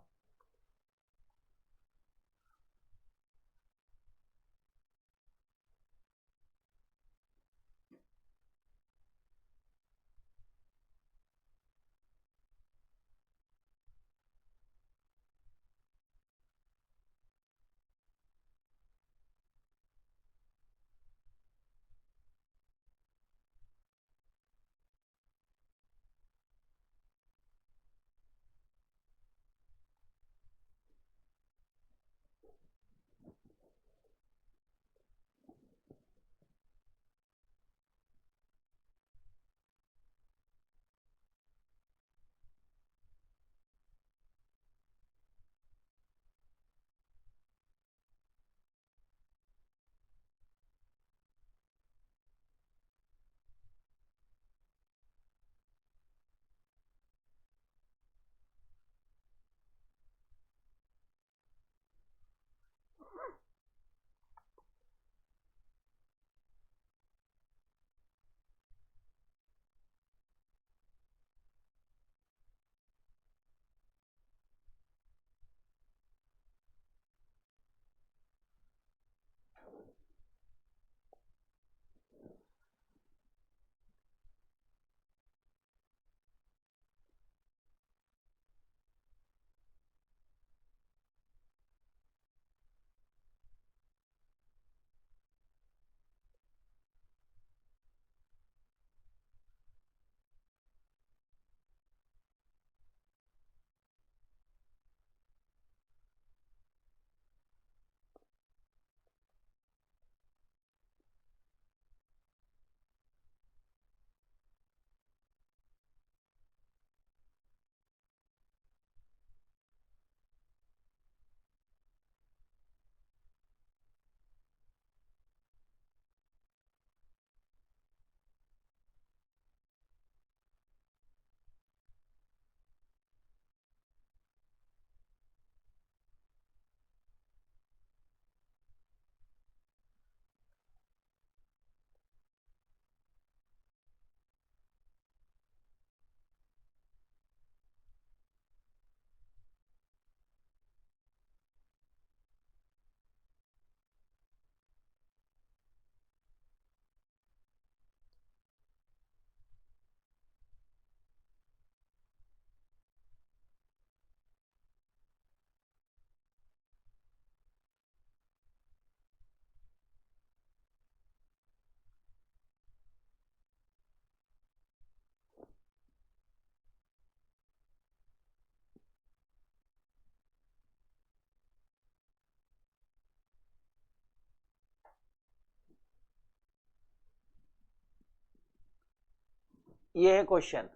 ये है क्वेश्चन।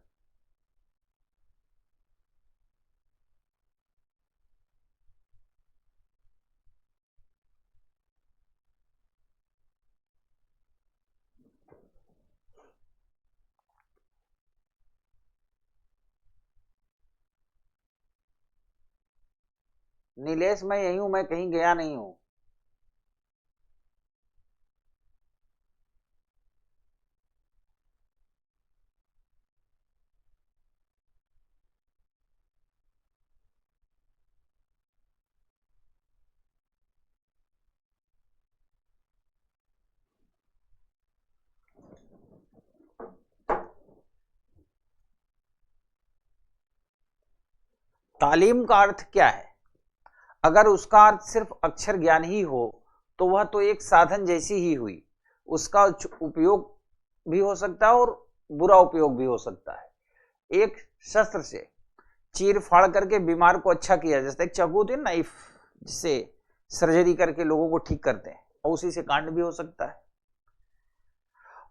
नीलेश मैं यही हूं, मैं कहीं गया नहीं हूं। तालीम का अर्थ क्या है? अगर उसका अर्थ सिर्फ अक्षर ज्ञान ही हो तो वह तो एक साधन जैसी ही हुई। उसका उपयोग भी हो सकता है और बुरा उपयोग भी हो सकता है। एक शस्त्र से चीर फाड़ करके बीमार को अच्छा किया, जैसे एक चाकू होती है नाइफ, जिससे सर्जरी करके लोगों को ठीक करते हैं, और उसी से कांड भी हो सकता है।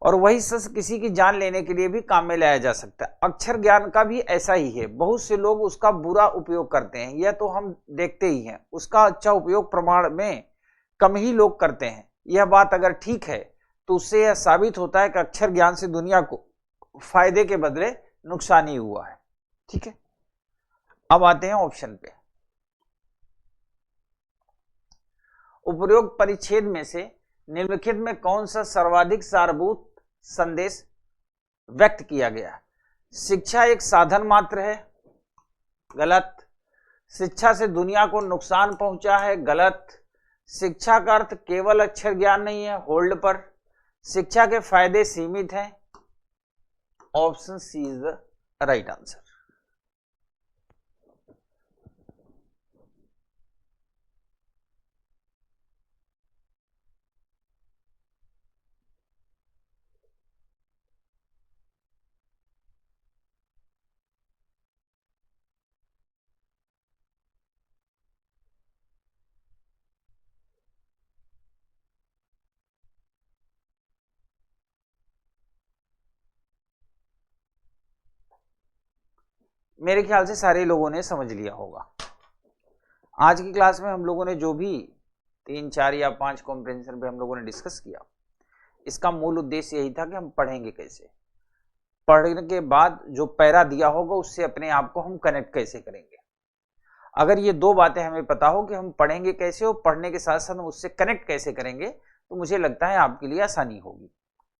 और वही शस्त्र किसी की जान लेने के लिए भी काम में लाया जा सकता है। अक्षर ज्ञान का भी ऐसा ही है। बहुत से लोग उसका बुरा उपयोग करते हैं, यह तो हम देखते ही हैं। उसका अच्छा उपयोग प्रमाण में कम ही लोग करते हैं। यह बात अगर ठीक है तो उससे यह साबित होता है कि अक्षर ज्ञान से दुनिया को फायदे के बदले नुकसान ही हुआ है। ठीक है, अब आते हैं ऑप्शन पे। उपरोक्त परिच्छेद में से निम्नलिखित में कौन सा सर्वाधिक सारभूत संदेश व्यक्त किया गया? शिक्षा एक साधन मात्र है, गलत। शिक्षा से दुनिया को नुकसान पहुंचा है, गलत। शिक्षा का अर्थ केवल अक्षर ज्ञान नहीं है, होल्ड पर। शिक्षा के फायदे सीमित हैं, option C is the right answer. मेरे ख्याल से सारे लोगों ने समझ लिया होगा। आज की क्लास में हम लोगों ने जो भी 3, 4 या 5 कॉम्प्रिहेंशन पे हम लोगों ने डिस्कस किया, इसका मूल उद्देश्य यही था कि हम पढ़ेंगे कैसे, पढ़ने के बाद जो पैरा दिया होगा उससे अपने आप को हम कनेक्ट कैसे करेंगे। अगर ये दो बातें हमें पता हो कि हम पढ़ेंगे कैसे और पढ़ने के साथ साथ हम उससे कनेक्ट कैसे करेंगे, तो मुझे लगता है आपके लिए आसानी होगी,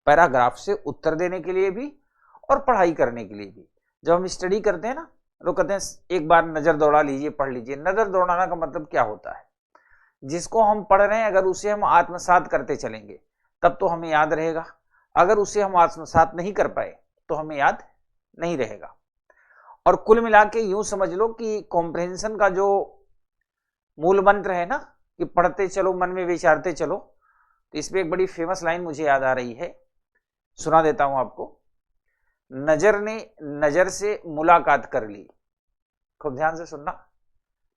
पैराग्राफ से उत्तर देने के लिए भी और पढ़ाई करने के लिए भी। जब हम स्टडी करते हैं ना, लोग कहते हैं एक बार नजर दौड़ा लीजिए, पढ़ लीजिए। नजर दौड़ाना का मतलब क्या होता है? जिसको हम पढ़ रहे हैं अगर उसे हम आत्मसात करते चलेंगे तब तो हमें याद रहेगा। अगर उसे हम आत्मसात नहीं कर पाए तो हमें याद नहीं रहेगा। और कुल मिला के यूं समझ लो कि कॉम्प्रिहेंशन का जो मूल मंत्र है ना, कि पढ़ते चलो मन में विचारते चलो, तो इसमें एक बड़ी फेमस लाइन मुझे याद आ रही है, सुना देता हूं आपको। नजर ने नजर से मुलाकात कर ली। खूब ध्यान से सुनना।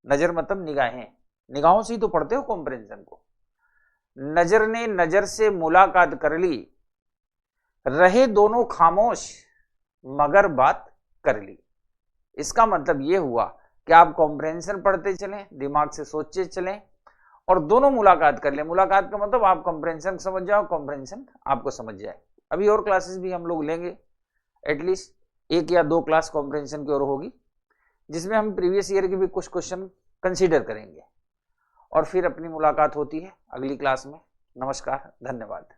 नजर मतलब निगाहें, निगाहों से ही तो पढ़ते हो कॉम्प्रिहेंशन को। नजर ने नजर से मुलाकात कर ली, रहे दोनों खामोश मगर बात कर ली। इसका मतलब यह हुआ कि आप कॉम्प्रिहेंशन पढ़ते चलें, दिमाग से सोचते चलें और दोनों मुलाकात कर लें। मुलाकात का मतलब आप कॉम्प्रिहेंशन समझ जाओ, कॉम्प्रिहेंशन आपको समझ जाए। अभी और क्लासेस भी हम लोग लेंगे, एटलीस्ट 1 या 2 क्लास कॉम्प्रिहेंशन की और होगी, जिसमें हम प्रीवियस ईयर के भी कुछ क्वेश्चन कंसीडर करेंगे। और फिर अपनी मुलाकात होती है अगली क्लास में। नमस्कार, धन्यवाद।